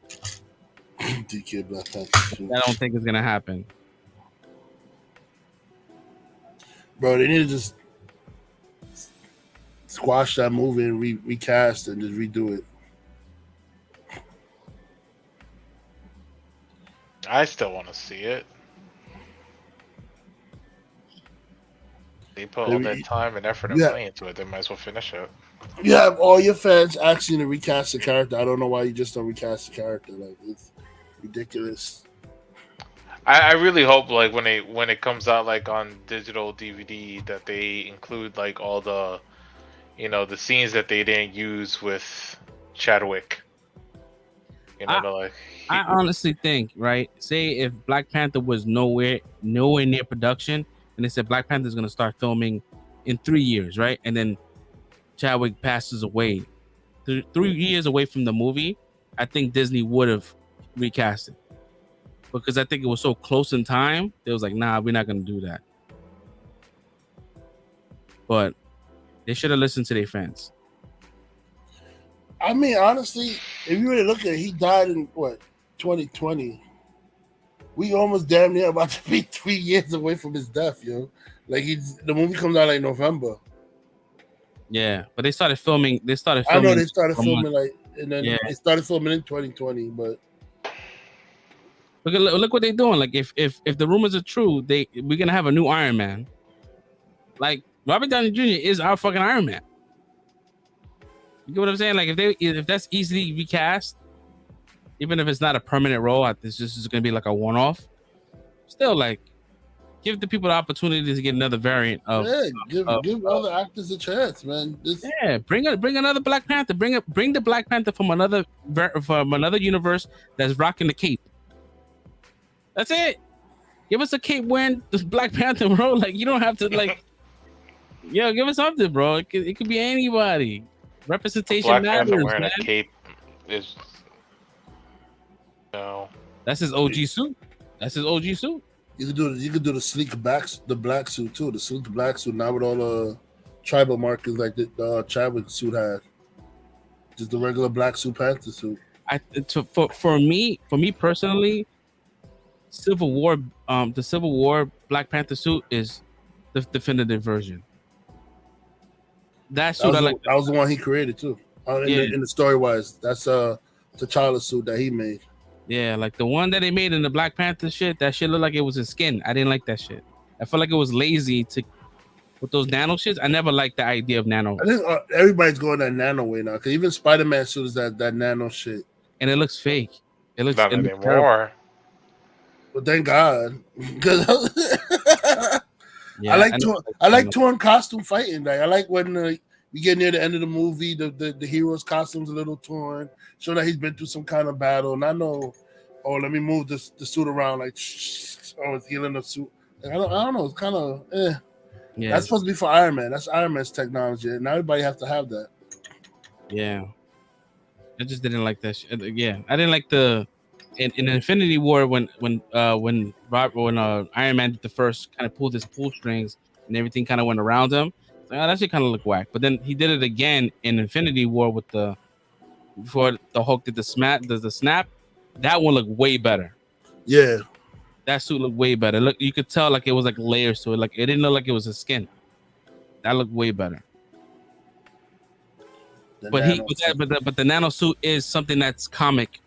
DK Black Panther 2. I don't think it's gonna happen. Bro, they need to just squash that movie and recast and just redo it. I still want to see it. They put all that time and effort and money into it. They might as well finish it. You have all your fans asking to recast the character. I don't know why you just don't recast the character. Like, it's ridiculous. I really hope like when it comes out like on digital DVD that they include like all the, you know, the scenes that they didn't use with Chadwick. You know, I honestly think, right? Say if Black Panther was nowhere near production, and they said Black Panther is going to start filming in 3 years, right? And then Chadwick passes away 3 years away from the movie, I think Disney would have recast it, because I think it was so close in time. It was like, nah, we're not going to do that. But they should have listened to their fans. I mean, honestly, if you really look at it, he died in 2020. We almost damn near about to be 3 years away from his death, yo. Like the movie comes out like November. Yeah, but they started filming. I know they started filming and then they started filming in 2020. But look what they're doing. Like if the rumors are true, we're gonna have a new Iron Man. Like Robert Downey Jr. is our fucking Iron Man. You get what I'm saying? Like if that's easily recast, even if it's not a permanent role, this is gonna be like a one-off. Still, like, give the people the opportunity to get another variant of. Give other actors a chance, man. Bring another Black Panther. Bring the Black Panther from another universe that's rocking the cape. That's it. Give us a cape wearing this Black Panther, bro. Like, you don't have to give us something, bro. It could be anybody. Representation Black matters, Panther wearing man. a cape is no. That's his OG suit. You could do the sleek the black suit too. The sleek black suit, not with all the tribal markings like the Chadwick suit had. Just the regular black suit Panther suit. For me personally, the Civil War Black Panther suit is the definitive version. That suit that was the one he created too. In the story wise, that's T'Challa's suit that he made. Yeah, like the one that they made in the Black Panther shit. That shit looked like it was his skin. I didn't like that shit. I felt like it was lazy with those nano shits. I never liked the idea of nano. I think everybody's going that nano way now. Because even Spider-Man suit is that nano shit, and it looks fake. It looks not anymore. But thank God, because I like torn costume fighting. Like I like when we get near the end of the movie, the hero's costume's a little torn, show that he's been through some kind of battle. And I know, let me move the suit around, like, it's healing the suit. Like, I don't know. It's kind of Yeah. That's supposed to be for Iron Man. That's Iron Man's technology, and everybody has to have that. Yeah, I just didn't like that shit. Yeah, I didn't like in Infinity War when Iron Man did the first kind of pulled his pull strings and everything kind of went around him. That shit kind of looked whack. But then he did it again in Infinity War before the Hulk did the snap. That one looked way better. Yeah, that suit looked way better. Look, you could tell like it was like layers to it. Like it didn't look like it was his skin. That looked way better. But the nano suit is something that's comic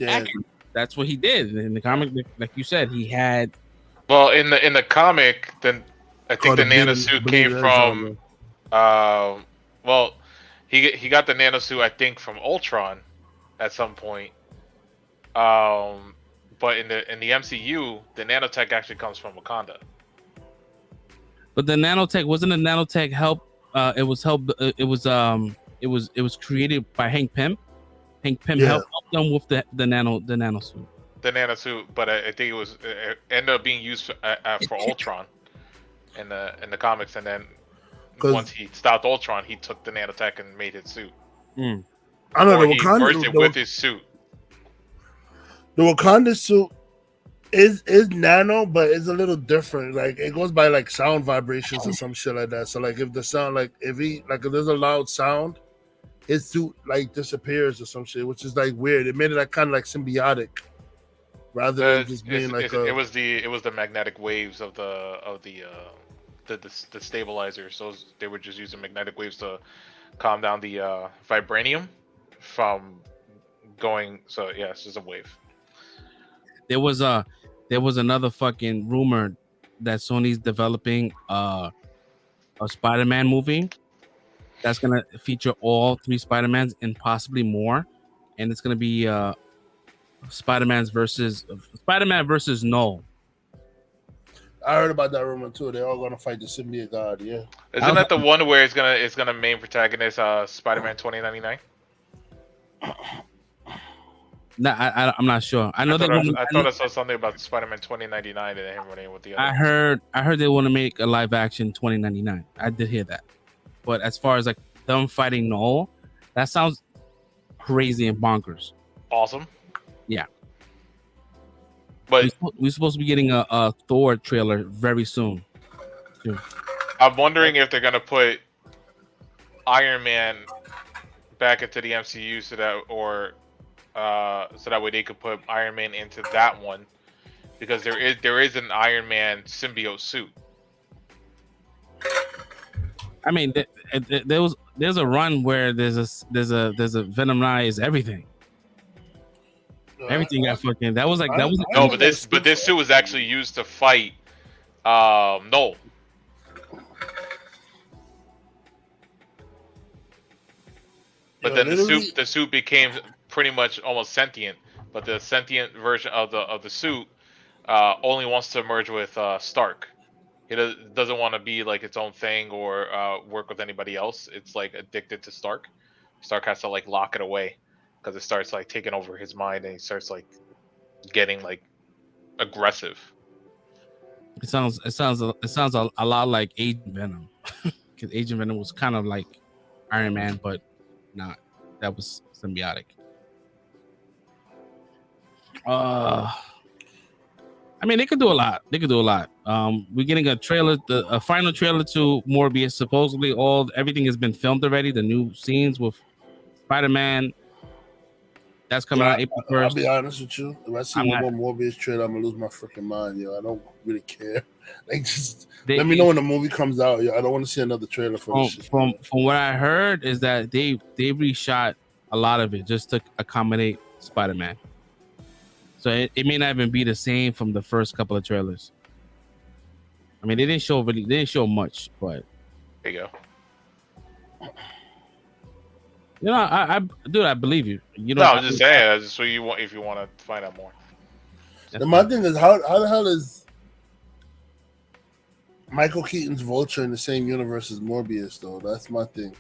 accurate. That's what he did in the comic. Like you said, he had. Well, in the comic, then I think the nano suit came from. Well, he got the nano suit I think from Ultron, at some point. But in the MCU, the nanotech actually comes from Wakanda. But the nanotech wasn't a nanotech help. It was help. It was created by Hank Pym. Hank Pym helped them with the nanosuit. The nanosuit, but I think it was ended up being used for Ultron in the comics, and then once he stopped Ultron, he took the nanotech and made his suit. I don't know. He merged it with his suit. The Wakanda suit is nano, but it's a little different. Like it goes by like sound vibrations or some shit like that. So like if the sound if there's a loud sound, his suit like disappears or some shit, which is like weird. It made it like kind of like symbiotic, rather than just being it was the magnetic waves of the stabilizers. So they were just using magnetic waves to calm down the vibranium from going. So yeah, it's just a wave. There was another fucking rumor that Sony's developing a Spider-Man movie that's gonna feature all 3 Spider-Mans and possibly more, and it's gonna be Spider-Man versus Null. I heard about that rumor too. They're all gonna fight the symbiote god. Yeah, isn't that the one where it's gonna main protagonist Spider-Man 2099? No, I'm not sure. I thought I saw something about Spider-Man 2099 and him running with the other. I heard they want to make a live action 2099. I did hear that, but as far as like them fighting Null, that sounds crazy and bonkers. Awesome. Yeah, but we're supposed to be getting a Thor trailer very soon. I'm wondering if they're gonna put Iron Man back into the MCU so that way they could put Iron Man into that one, because there is an Iron Man symbiote suit. I mean, there's a run where there's a Venomize everything. Everything got fucking. That was no, but this suit was actually used to fight Null. But then the suit became pretty much almost sentient. But the sentient version of the suit only wants to merge with Stark. It doesn't want to be like its own thing or work with anybody else. It's like addicted to Stark. Stark has to like lock it away because it starts like taking over his mind and he starts like getting like aggressive. It sounds a lot like Agent Venom, because Agent Venom was kind of like Iron Man, but not. That was symbiotic. I mean, they could do a lot. We're getting a trailer, a final trailer to Morbius. Supposedly, everything has been filmed already. The new scenes with Spider-Man. That's coming out April 1st. I'll be honest with you. If I see one more Morbius trailer, I'm gonna lose my freaking mind, yo. I don't really care. Like, just let me know when the movie comes out, yo. I don't want to see another trailer for this shit. From what I heard is that they reshot a lot of it just to accommodate Spider-Man. So it may not even be the same from the first couple of trailers. I mean, they didn't show much, but there you go. You know, I believe you. You know, no, I'm just saying. Just so you want, if you want to find out more. And my thing is, how the hell is Michael Keaton's Vulture in the same universe as Morbius, though? That's my thing.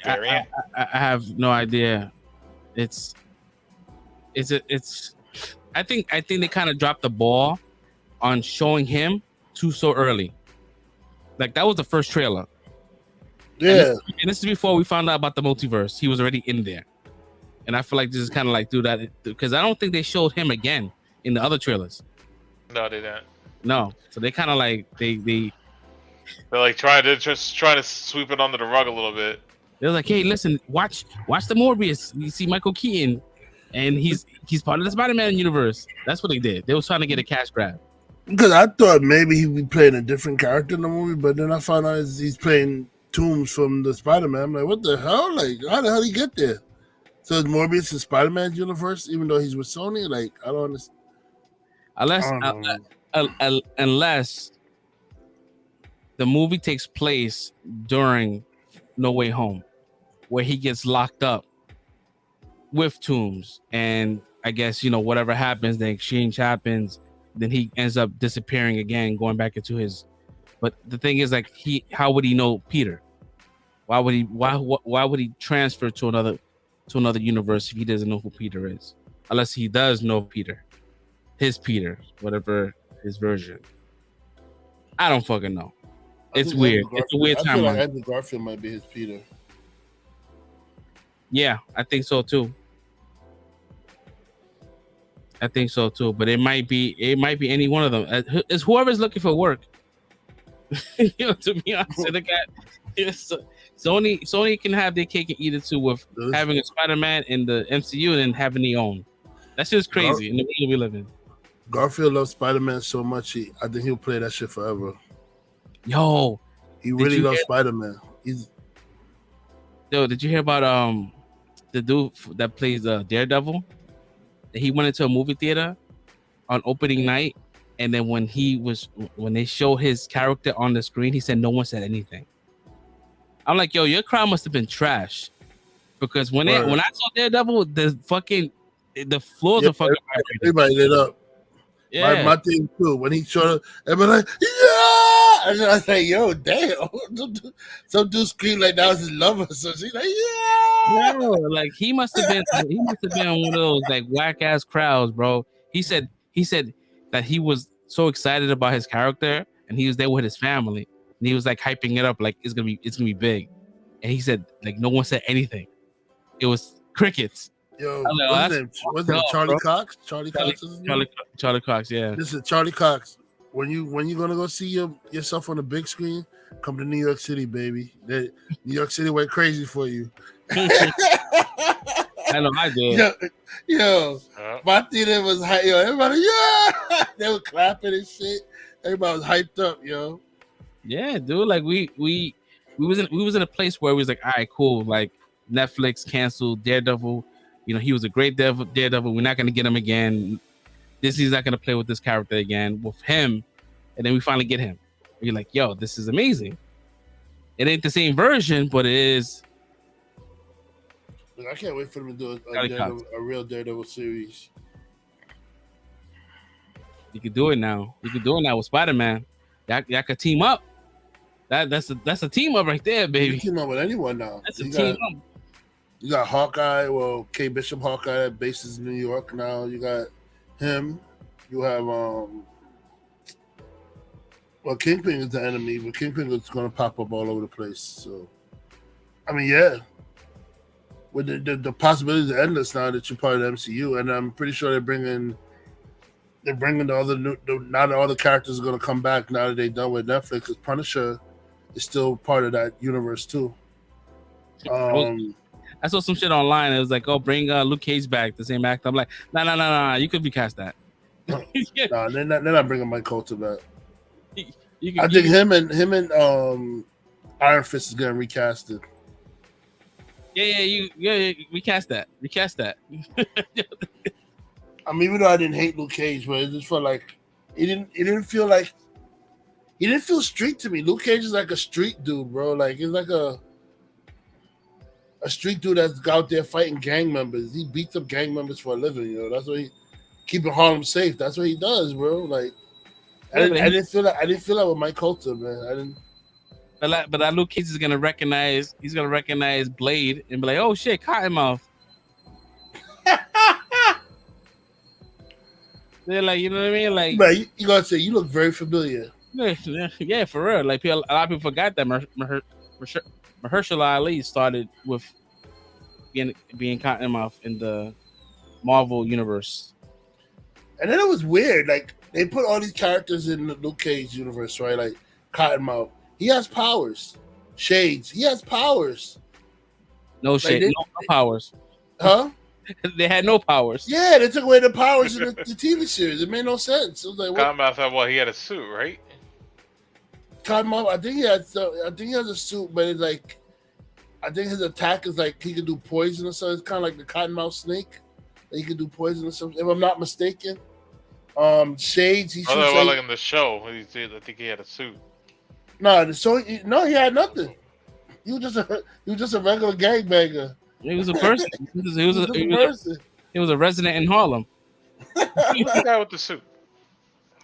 I have no idea. I think they kind of dropped the ball on showing him so early. Like, that was the first trailer. Yeah. And this is before we found out about the multiverse. He was already in there. And I feel like this is kind of like do that, because I don't think they showed him again in the other trailers. No, they didn't. No. So they kind of like they're like trying to sweep it under the rug a little bit. They're like, hey, listen, watch the Morbius. You see Michael Keaton, and he's part of the Spider-Man universe. That's what they did. They was trying to get a cash grab. Because I thought maybe he'd be playing a different character in the movie, but then I found out he's playing Toomes from the Spider-Man. I'm like, what the hell? Like, how the hell did he get there? So is Morbius in Spider-Man's universe, even though he's with Sony? Like, I don't understand. Unless the movie takes place during No Way Home, where he gets locked up with Toomes, and I guess, you know, whatever happens, the exchange happens, then he ends up disappearing again, going back into his. But the thing is, like, how would he know Peter? Why would he? Why would he transfer to another universe if he doesn't know who Peter is? Unless he does know Peter, his Peter, whatever his version. I don't fucking know. It's weird. It's a weird I timeline. feel like Andrew Garfield might be his Peter. Yeah, I think so too. But it might be any one of them. It's whoever's looking for work. To be honest, the guy, Sony can have their cake and eat it too with having a Spider-Man in the MCU and then having their own. That's just crazy in the world we live in. Garfield loves Spider-Man so much, I think he'll play that shit forever. Yo, he really loves Spider-Man. Did you hear about the dude that plays Daredevil? He went into a movie theater on opening night, and then when they showed his character on the screen, he said no one said anything. I'm like, yo, your crowd must have been trash, because when I saw Daredevil, the floors are fucking vibrating. Everybody lit up. Yeah, my thing too. When he showed up, everybody like, yeah, and I was like, yo, damn, some dude screamed like that was his lover. So she's like, yeah, no, like he must have been one of those like whack ass crowds, bro. He said that he was so excited about his character, and he was there with his family, and he was like hyping it up like it's gonna be big, and he said like no one said anything. It was crickets. Yo, what's his name? Charlie Cox? Charlie Cox, yeah. Listen, Charlie Cox, when you gonna go see yourself on the big screen, come to New York City, baby. New York City went crazy for you. I know I did. Yo, my theater was hype. Yo, everybody, yeah, they were clapping and shit. Everybody was hyped up, yo. Yeah, dude. Like we was in a place where we was like, all right, cool. Like Netflix canceled Daredevil. You know, he was a great Daredevil. We're not going to get him again. Disney's not going to play with this character again with him. And then we finally get him. And you're like, yo, this is amazing. It ain't the same version, but it is. I can't wait for them to do a real Daredevil series. You can do it now. You can do it now with Spider-Man. Y'all could team up. That's a team up right there, baby. You can team up with anyone now. That's a team up. You got Hawkeye, K. Bishop Hawkeye that bases in New York now. You got him. You have Kingpin is the enemy, but Kingpin is going to pop up all over the place. So, I mean, yeah, with the possibilities are endless now that you're part of the MCU, and I'm pretty sure they're bringing the other now that all the characters are going to come back now that they're done with Netflix. Because Punisher is still part of that universe too. I saw some shit online. It was like, oh, bring Luke Cage back, the same actor. I'm like, nah. You could recast that. Nah, they're not bringing Mike Coulter back. I think him and Iron Fist is getting recasted. Yeah, recast that. I mean, even though I didn't hate Luke Cage, but it just felt like he didn't feel street to me. Luke Cage is like a street dude, bro. Like he's like a street dude that's out there fighting gang members. He beats up gang members for a living, you know. That's what keeping Harlem safe. That's what he does, bro. Like I didn't feel that with Mike Coulter, man. I didn't. But that Luke Cage is gonna recognize. He's gonna recognize Blade and be like, "Oh shit, Cottonmouth." They're like, you know what I mean? Like, man, you gotta say you look very familiar. Yeah, for real. Like, a lot of people forgot that Mahershala Ali started with being Cottonmouth in the Marvel universe. And then it was weird. Like, they put all these characters in the Luke Cage universe, right? Like Cottonmouth, he has powers. Shades, he has powers. No shade, no powers. Huh? They had no powers. Yeah, they took away the powers in the TV series. It made no sense. It was like, Cottonmouth had he had a suit, right? Cottonmouth, I think he has a suit, but it's like, I think his attack is like he could do poison or something. It's kind of like the Cottonmouth snake. He could do poison or something, if I'm not mistaken. Shades, he shoots like in the show. I think he had a suit. No, he had nothing. He was just a regular gangbanger. He was a person. He was a resident in Harlem. The guy with the suit.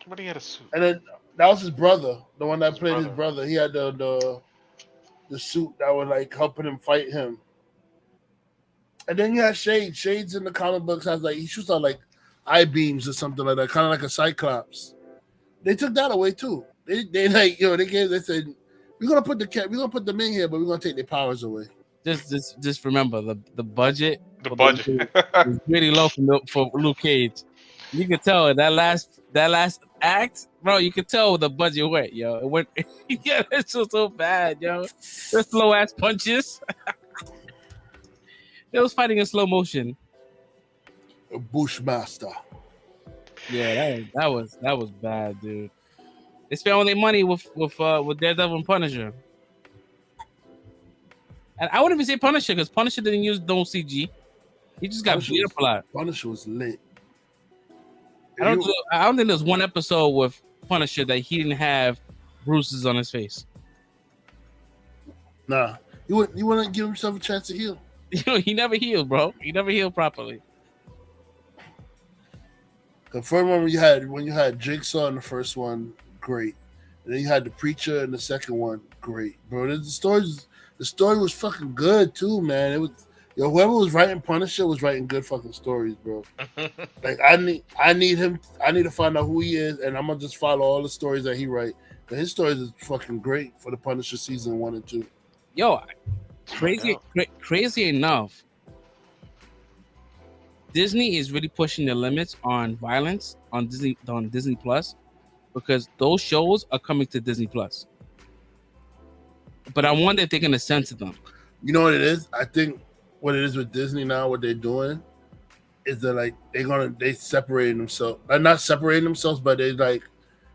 But he had a suit. And then that was his brother, the one that His played his brother. brother. He had the suit that was like helping him fight him. And then you had Shades. Shades in the comic books has like he shoots out like eye beams or something like that, kind of like a Cyclops. They took that away too. They like they said we're gonna put them in here, but we're gonna take their powers away. Just remember the budget. The for budget. was really low for Luke Cage. You could tell that last act, bro. You could tell the budget went, yo. It went, yeah, it's so bad, yo. The slow ass punches. It was fighting in slow motion. A Bushmaster. Yeah, that was bad, dude. They spent all their money with Daredevil and Punisher. And I wouldn't even say Punisher because Punisher didn't use no CG. He just got beat up a lot. Punisher was lit. I don't think there's one episode with Punisher that he didn't have bruises on his face. Nah, he wouldn't give himself a chance to heal. He never healed, bro. He never healed properly. The first one when you had Jigsaw in the first one, great. And then you had the Preacher in the second one, great, bro. The story was fucking good too, man. It was whoever was writing Punisher was writing good fucking stories, bro. Like I need to find out who he is, and I'm gonna just follow all the stories that he write. Cause his stories is fucking great for the Punisher season 1 and 2. Yo, crazy enough, Disney is really pushing the limits on violence on Disney Plus because those shows are coming to Disney Plus. But I wonder if they're gonna censor them. You know what it is? I think what it is with Disney now, what they're doing is they separating themselves. Not separating themselves, but they like,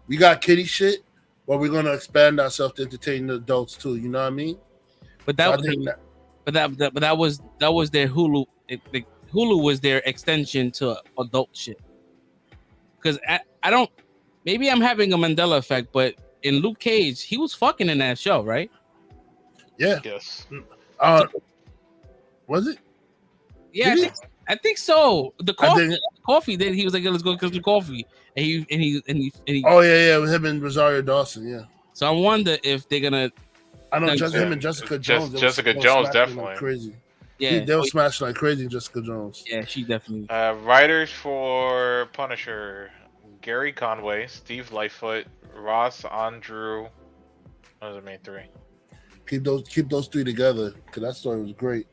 we got kiddie shit, but we're gonna expand ourselves to entertain the adults too. You know what I mean? But that was their Hulu. Hulu was their extension to adult shit. Because I don't. Maybe I'm having a Mandela effect, but in Luke Cage, he was fucking in that show, right? Yeah. Yes. Was it? Yeah, I think so. The coffee. Then he was like, "Let's go get some coffee," and he. Oh yeah, with him and Rosario Dawson. Yeah. So I wonder if they're gonna. I know him and Jessica Jones. Jessica Jones definitely like crazy. Yeah, they were smashing like crazy. Jessica Jones. Yeah, she definitely. Writers for Punisher: Gary Conway, Steve Lightfoot, Ross Andrew. Those are the main three. Keep those three together because that story was great.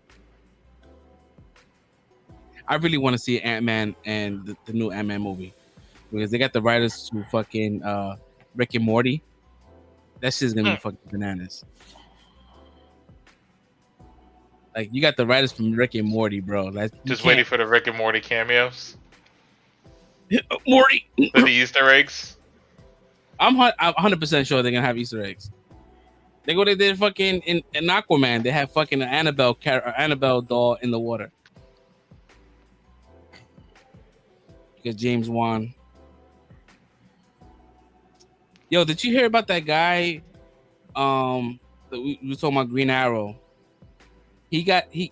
I really want to see Ant-Man and the new Ant-Man movie because they got the writers to fucking Rick and Morty. That shit's gonna be fucking bananas. Like you got the writers from Rick and Morty, bro. Just waiting for the Rick and Morty cameos. Morty. For the Easter eggs. I'm 100% sure they're gonna have Easter eggs. They did fucking in Aquaman. They have fucking an Annabelle doll in the water. Because James Wan. Yo, did you hear about that guy? We were talking about Green Arrow. He got a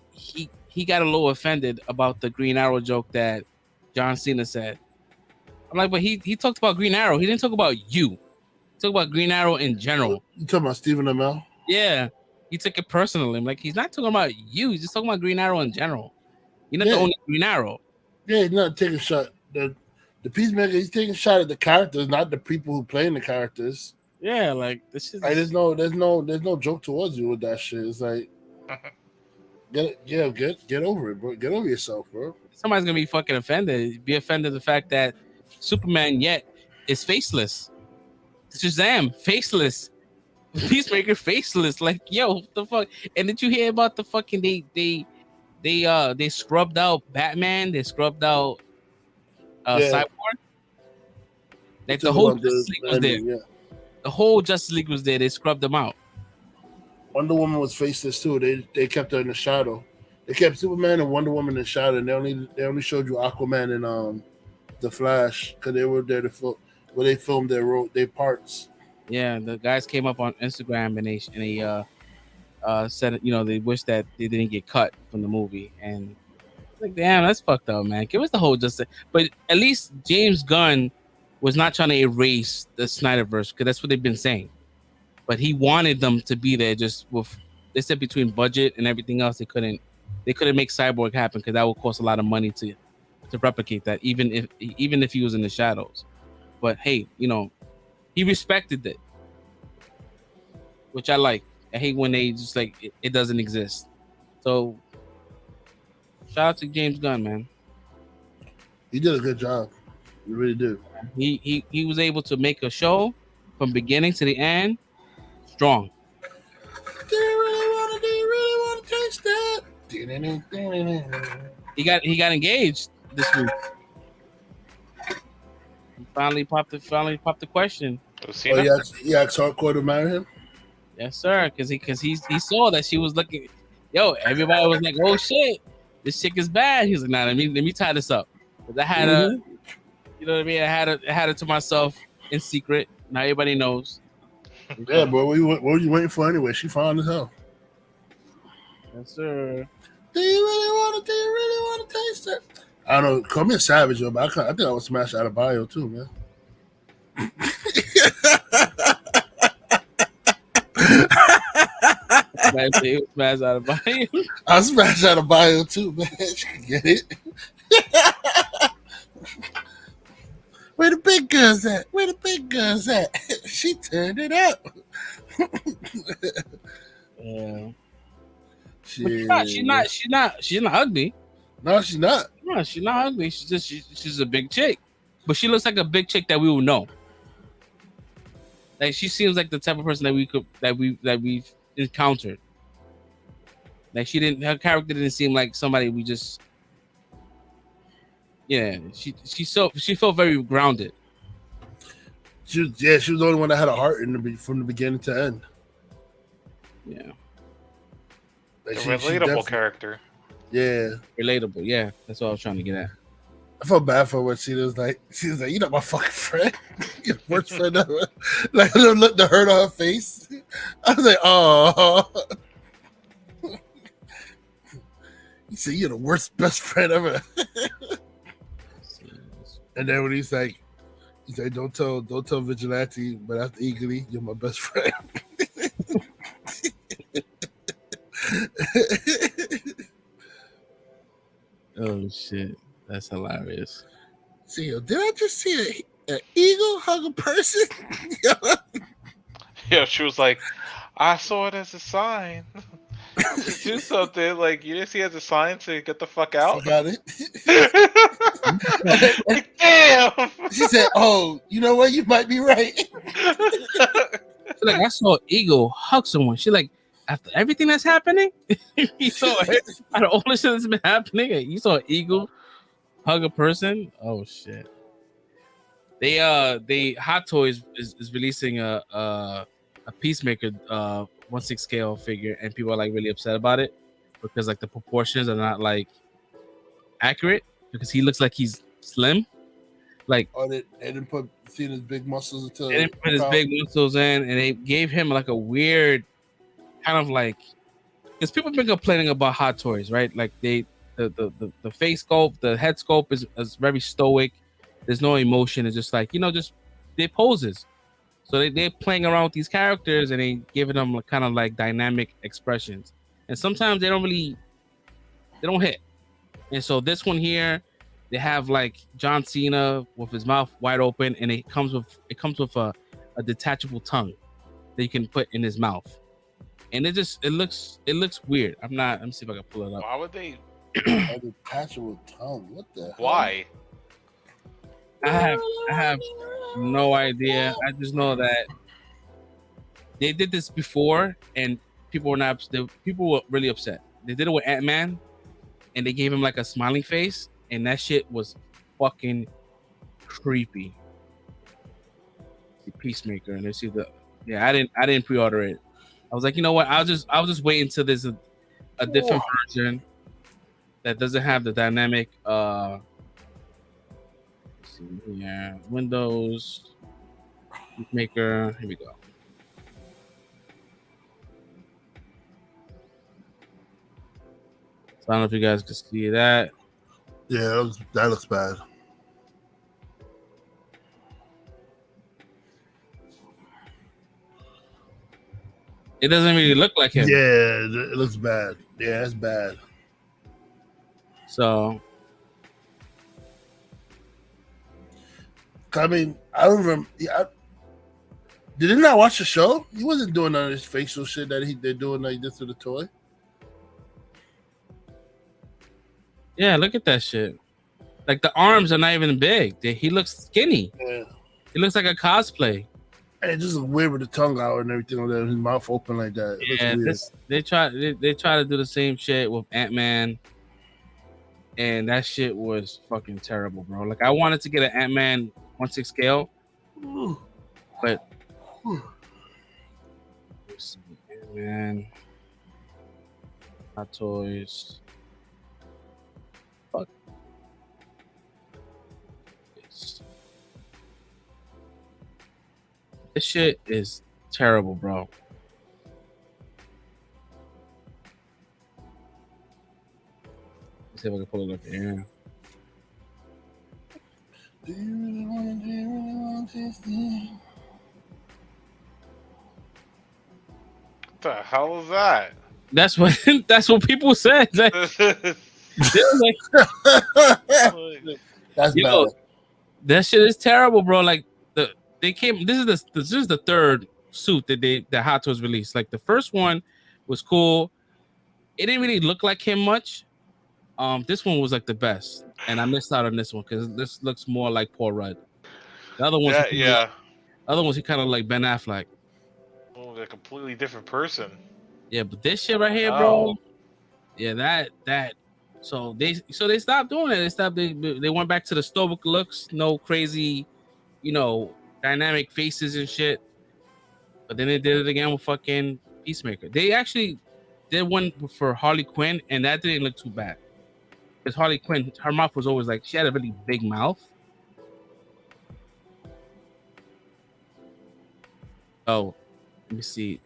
little offended about the Green Arrow joke that John Cena said. I'm like, but he talked about Green Arrow. He didn't talk about you. He talked about Green Arrow in general. You talking about Stephen Amell? Yeah, he took it personally. I'm like, he's not talking about you. He's just talking about Green Arrow in general. You're not the only Green Arrow. Yeah, he's not taking a shot. The Peacemaker, he's taking a shot at the characters, not the people who playing the characters. Yeah, like this is. Like, there's no joke towards you with that shit. It's like, get over it, bro. Get over yourself, bro. Somebody's gonna be fucking offended. Be offended the fact that Superman yet is faceless. Shazam faceless. Peacemaker faceless. Like, yo, what the fuck? And did you hear about the fucking they scrubbed out Batman? They scrubbed out Cyborg. Like the whole Justice League was there. Yeah. The whole Justice League was there. They scrubbed them out. Wonder Woman was faceless too. They kept her in the shadow. They kept Superman and Wonder Woman in the shadow, and they only showed you Aquaman and the Flash because they were there where they filmed their parts. Yeah, the guys came up on Instagram and they said, you know, they wish that they didn't get cut from the movie. And like, damn, that's fucked up, man. Give us the whole Justice. But at least James Gunn was not trying to erase the Snyderverse because that's what they've been saying. But he wanted them to be there. Just with they said between budget and everything else, they couldn't make Cyborg happen because that would cost a lot of money to replicate that, even if he was in the shadows. But hey, he respected it, which I like. I hate when they just like it doesn't exist. So shout out to James Gunn, man. He did a good job. He really did. He was able to make a show from beginning to the end strong. Do you really want to taste that? He got engaged this week. He finally popped the question. Oh, he asked Hardcore to marry him? Yes, sir. Because he saw that she was looking. Yo, everybody was like, "Oh shit, this chick is bad." He was like, "Nah, let me tie this up." Because I had you know what I mean. I had it to myself in secret. Now everybody knows. Yeah, bro. What were you waiting for anyway? She fine as hell. Yes, sir. Do you really want to taste it? I don't know. Call me a savage, yo, but I think I would smash out of bio too, man. Smash out of bio. I'll smash out of bio too, man. She can get it. Where the big guns at? Where the big guns at? She turned it up. Yeah. She's not ugly. No, she's not. No, she's not ugly. She's a big chick, but she looks like a big chick that we will know. Like she seems like the type of person that we've encountered. Like her character didn't seem like somebody we just. Yeah, she felt very grounded. She was the only one that had a heart from the beginning to end. Yeah. Like a relatable character. Yeah. Relatable, yeah. That's what I was trying to get at. I felt bad for what she was like, you're not my fucking friend. Your worst friend ever. Like the hurt on her face. I was like, oh. He said, you're the worst best friend ever. And then when he's like, don't tell Vigilante, but after Eagerly, you're my best friend. Oh shit, that's hilarious. See, did I just see an eagle hug a person? Yeah, she was like, I saw it as a sign. Do something like you didn't see it as a sign to get the fuck out. Got it. Like, damn. She said, "Oh, you know what? You might be right." Like I saw Eagle hug someone. She like after everything that's happening, you saw it. Out of all the shit that's been happening, you saw Eagle hug a person. Oh shit! They Hot Toys is releasing a Peacemaker 1/6 scale figure, and people are like really upset about it because like the proportions are not like accurate because he looks like he's slim. Like they didn't put his big muscles until they didn't put his big muscles in, and they gave him like a weird kind of like because people have been complaining about Hot Toys, right? Like the face sculpt, the head sculpt is very stoic. There's no emotion. It's just like just they poses. So they're playing around with these characters and they giving them kind of like dynamic expressions. And sometimes they don't hit. And so this one here, they have like John Cena with his mouth wide open, and it comes with a detachable tongue that you can put in his mouth. And it looks weird. Let me see if I can pull it up. Why would they a detachable tongue? What the hell? Why? I have no idea. I just know that they did this before, and people were really upset. They did it with Ant-Man, and they gave him like a smiling face, and that shit was fucking creepy. The Peacemaker, and they I didn't pre-order it. I was like, you know what? I'll just wait until there's a different version that doesn't have the dynamic. Yeah, Windows Maker. Here we go. So I don't know if you guys can see that. Yeah, that looks bad. It doesn't really look like him. Yeah, it looks bad. Yeah, it's bad. So I mean, I don't remember. Yeah, did he not watch the show? He wasn't doing none of this facial shit that they're doing like this to the toy. yeah, look at that shit. Like the arms are not even big. He looks skinny. Yeah. He looks like a cosplay. And it just looks weird with the tongue out and everything like that, his mouth open like that. It Yeah, looks weird. they try to do the same shit with Ant-Man, and that shit was fucking terrible, bro. Like I wanted to get an Ant-Man 1/6 scale, but let's see, Ant-Man, Hot Toys. Fuck this. This shit is terrible, bro. Let's see if I can pull it up here. Do you really want this thing? What the hell is that? That's what that's what people said. Like, they were like, That's yo, bad. that shit is terrible, bro. Like they came. This is the third suit that Hot Toys released. Like the first one was cool. It didn't really look like him much. This one was like the best, and I missed out on this one because this looks more like Paul Rudd. The other ones, yeah. Other ones he kind of like Ben Affleck. Oh, they're a completely different person. Yeah, but this shit right here, bro. Yeah, that. So they stopped doing it. They went back to the stoic looks, no crazy, dynamic faces and shit. But then they did it again with fucking Peacemaker. They actually did one for Harley Quinn, and that didn't look too bad. Because Harley Quinn, her mouth was always like, she had a really big mouth. Oh, let me see.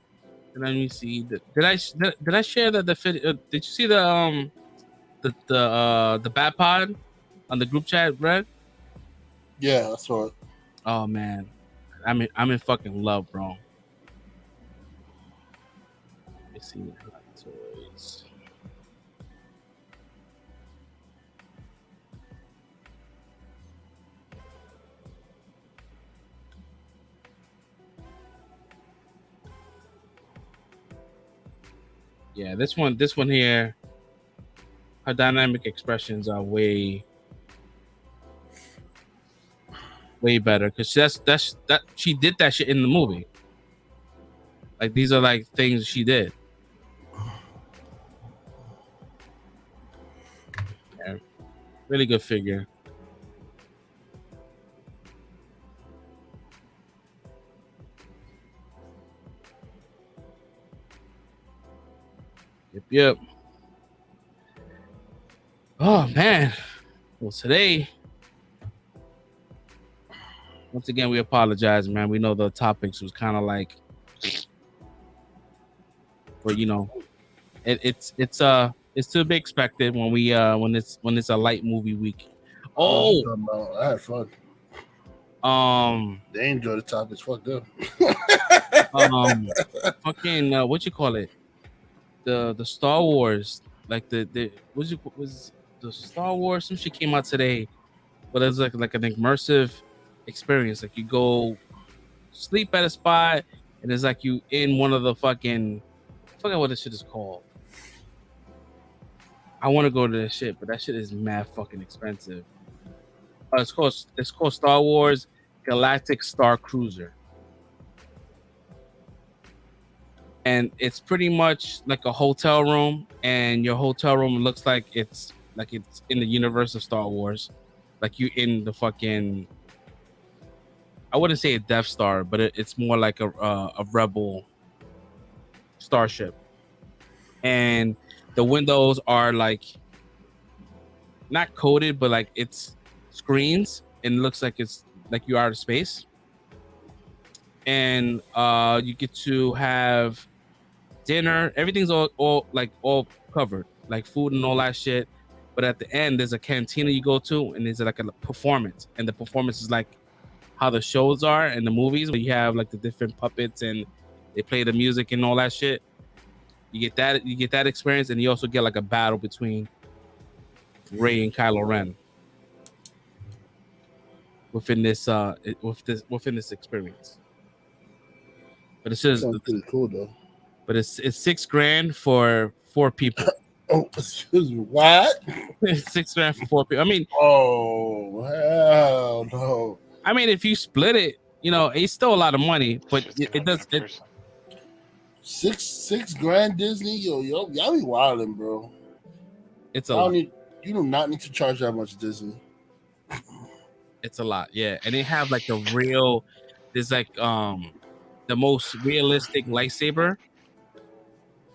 Let me see. Did I share the did you see the Bat Pod on the group chat, Brad? Yeah, I saw it. Oh man, I'm in fucking love, bro. Let me see. Toys. Yeah, this one here, her dynamic expressions are way better because that she did that shit in the movie. Like these are like things she did. Yeah, really good figure. Yep. Oh man. Well, today, once again, we apologize, man. We know the topics was kind of like, but it's to be expected when we when it's a light movie week. Oh, I had fun. They enjoy the topics. Fuck them. Fucking what you call it? The Star Wars, like the was the Star Wars? Some shit came out today, but it's like an immersive experience. Like you go sleep at a spot, and it's like you in one of the fucking, I forget what this shit is called. I want to go to this shit, but that shit is mad fucking expensive. It's called Star Wars Galactic Star Cruiser. And it's pretty much like a hotel room, and your hotel room looks like it's in the universe of Star Wars. Like you in the fucking, I wouldn't say a Death Star, but it's more like a rebel starship. And the windows are like not coated, but like it's screens, and it looks like it's like you are out of space. And you get to have dinner. Everything's all covered, like food and all that shit. But at the end, there's a cantina you go to, and there's like a performance, and the performance is like how the shows are in the movies, where you have like the different puppets and They play the music and all that shit. You get that experience, and you also get like a battle between Rey and Kylo Ren within this experience. But it's just Sounds pretty cool though. But it's $6,000 for 4 people. Oh, excuse me. What? $6,000 for 4 people. I mean, oh hell no. I mean, if you split it, it's still a lot of money, but it does. Six grand Disney, yo, y'all be wilding, bro. It's a lot. You do not need to charge that much Disney. It's a lot, yeah. And they have like there's like the most realistic lightsaber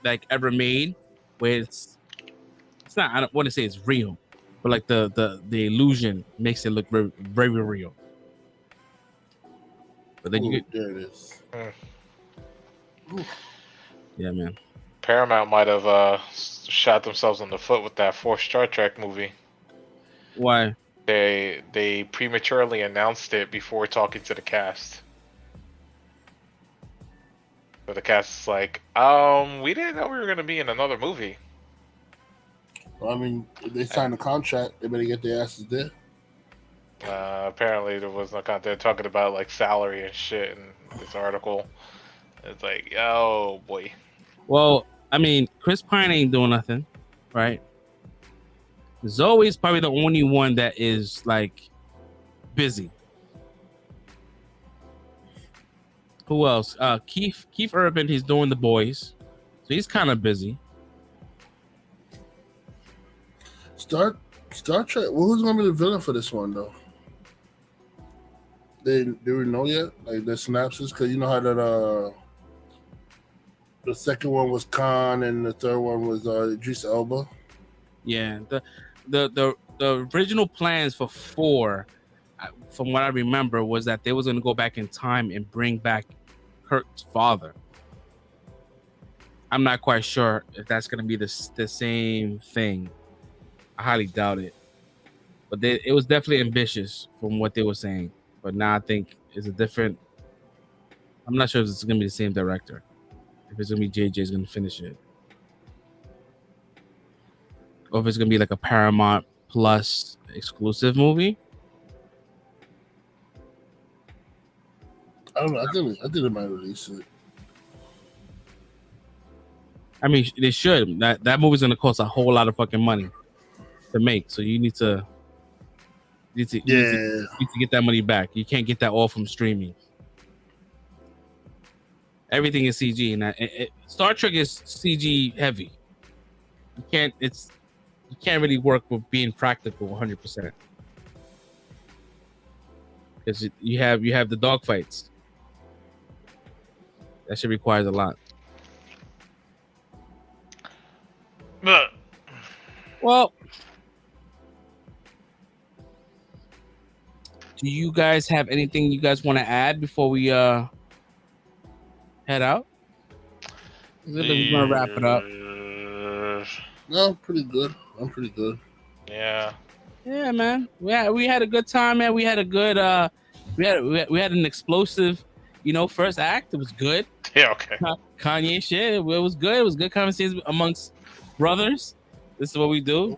like ever made, where it's not. I don't want to say it's real, but like the illusion makes it look very, very real. But then there it is. Yeah, man. Paramount might have shot themselves in the foot with that fourth Star Trek movie. Why? They prematurely announced it before talking to the cast. So the cast is like, we didn't know we were gonna be in another movie. Well, I mean, if they signed a contract, they better get their asses there. Apparently there was no contract. They're talking about like salary and shit in this article. It's like, oh boy. Well, I mean, Chris Pine ain't doing nothing, right? Zoe's probably the only one that is like busy. Who else? Keith Urban, he's doing The Boys, so he's kind of busy. Star Trek. Well, who's gonna be the villain for this one though? They didn't know yet, like the synopsis, because you know how that the second one was Khan and the third one was Idris Elba. Yeah, the original plans for 4, from what I remember, was that they was gonna go back in time and bring back Kirk's father. I'm not quite sure if that's gonna be the same thing. I highly doubt it. But it was definitely ambitious from what they were saying. But now I think it's a different. I'm not sure if it's gonna be the same director. If it's gonna be JJ's gonna finish it, or if it's gonna be like a Paramount Plus exclusive movie. I don't know. I think they might release it. I mean, they should. That movie's gonna cost a whole lot of fucking money to make. So you need to get that money back. You can't get that all from streaming. Everything is CG, and Star Trek is CG heavy. You can't really work with being practical 100%, because you have the dogfights. That shit requires a lot. Well, do you guys have anything you guys want to add before we head out? We're gonna wrap it up. No, pretty good. I'm pretty good. Yeah. Yeah, man. We had a good time, man. We had a good we had an explosive, first act. It was good. Yeah, okay. Kanye shit. It was good. It was good conversations amongst brothers. This is what we do.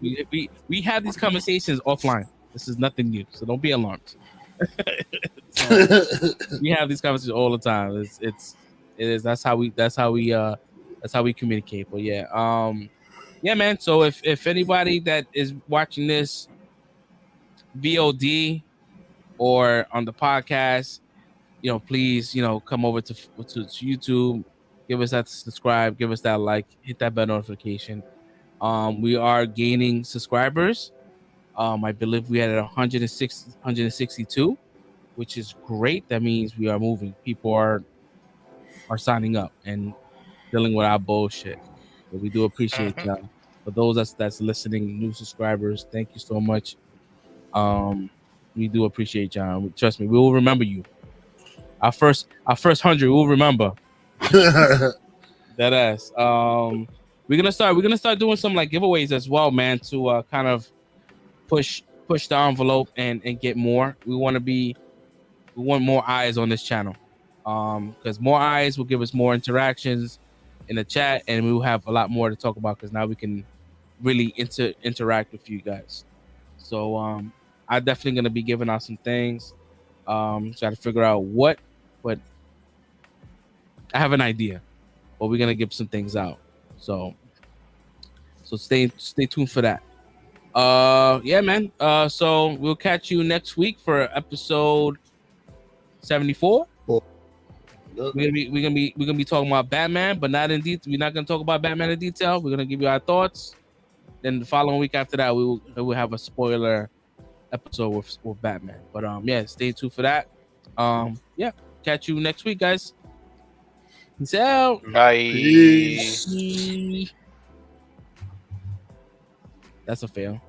We have these conversations offline. This is nothing new, so don't be alarmed. We have these conversations all the time. It is that's how we communicate. But yeah, man. So if anybody that is watching this VOD or on the podcast, please, come over to YouTube, give us that subscribe, give us that like, hit that bell notification. We are gaining subscribers. I believe we had 162, which is great. That means we are moving. People are signing up and dealing with our bullshit. But we do appreciate y'all. For those that's listening, new subscribers, thank you so much. We do appreciate y'all. Trust me, we will remember you. Our first 100, we'll remember. That ass. We're gonna start doing some like giveaways as well, man, to kind of push the envelope and get more. We want more eyes on this channel. because more eyes will give us more interactions in the chat, and we will have a lot more to talk about because now we can really interact with you guys. So I'm definitely gonna be giving out some things. Try to figure out what, but I have an idea, but we're gonna give some things out. So stay tuned for that. Yeah, man. So we'll catch you next week for episode 74. We're gonna be talking about Batman, but not in detail. We're not gonna talk about Batman in detail. We're gonna give you our thoughts. Then the following week after that, we will have a spoiler episode with Batman. But yeah, stay tuned for that. Yeah, catch you next week, guys. Peace out. Bye. Peace. That's a fail.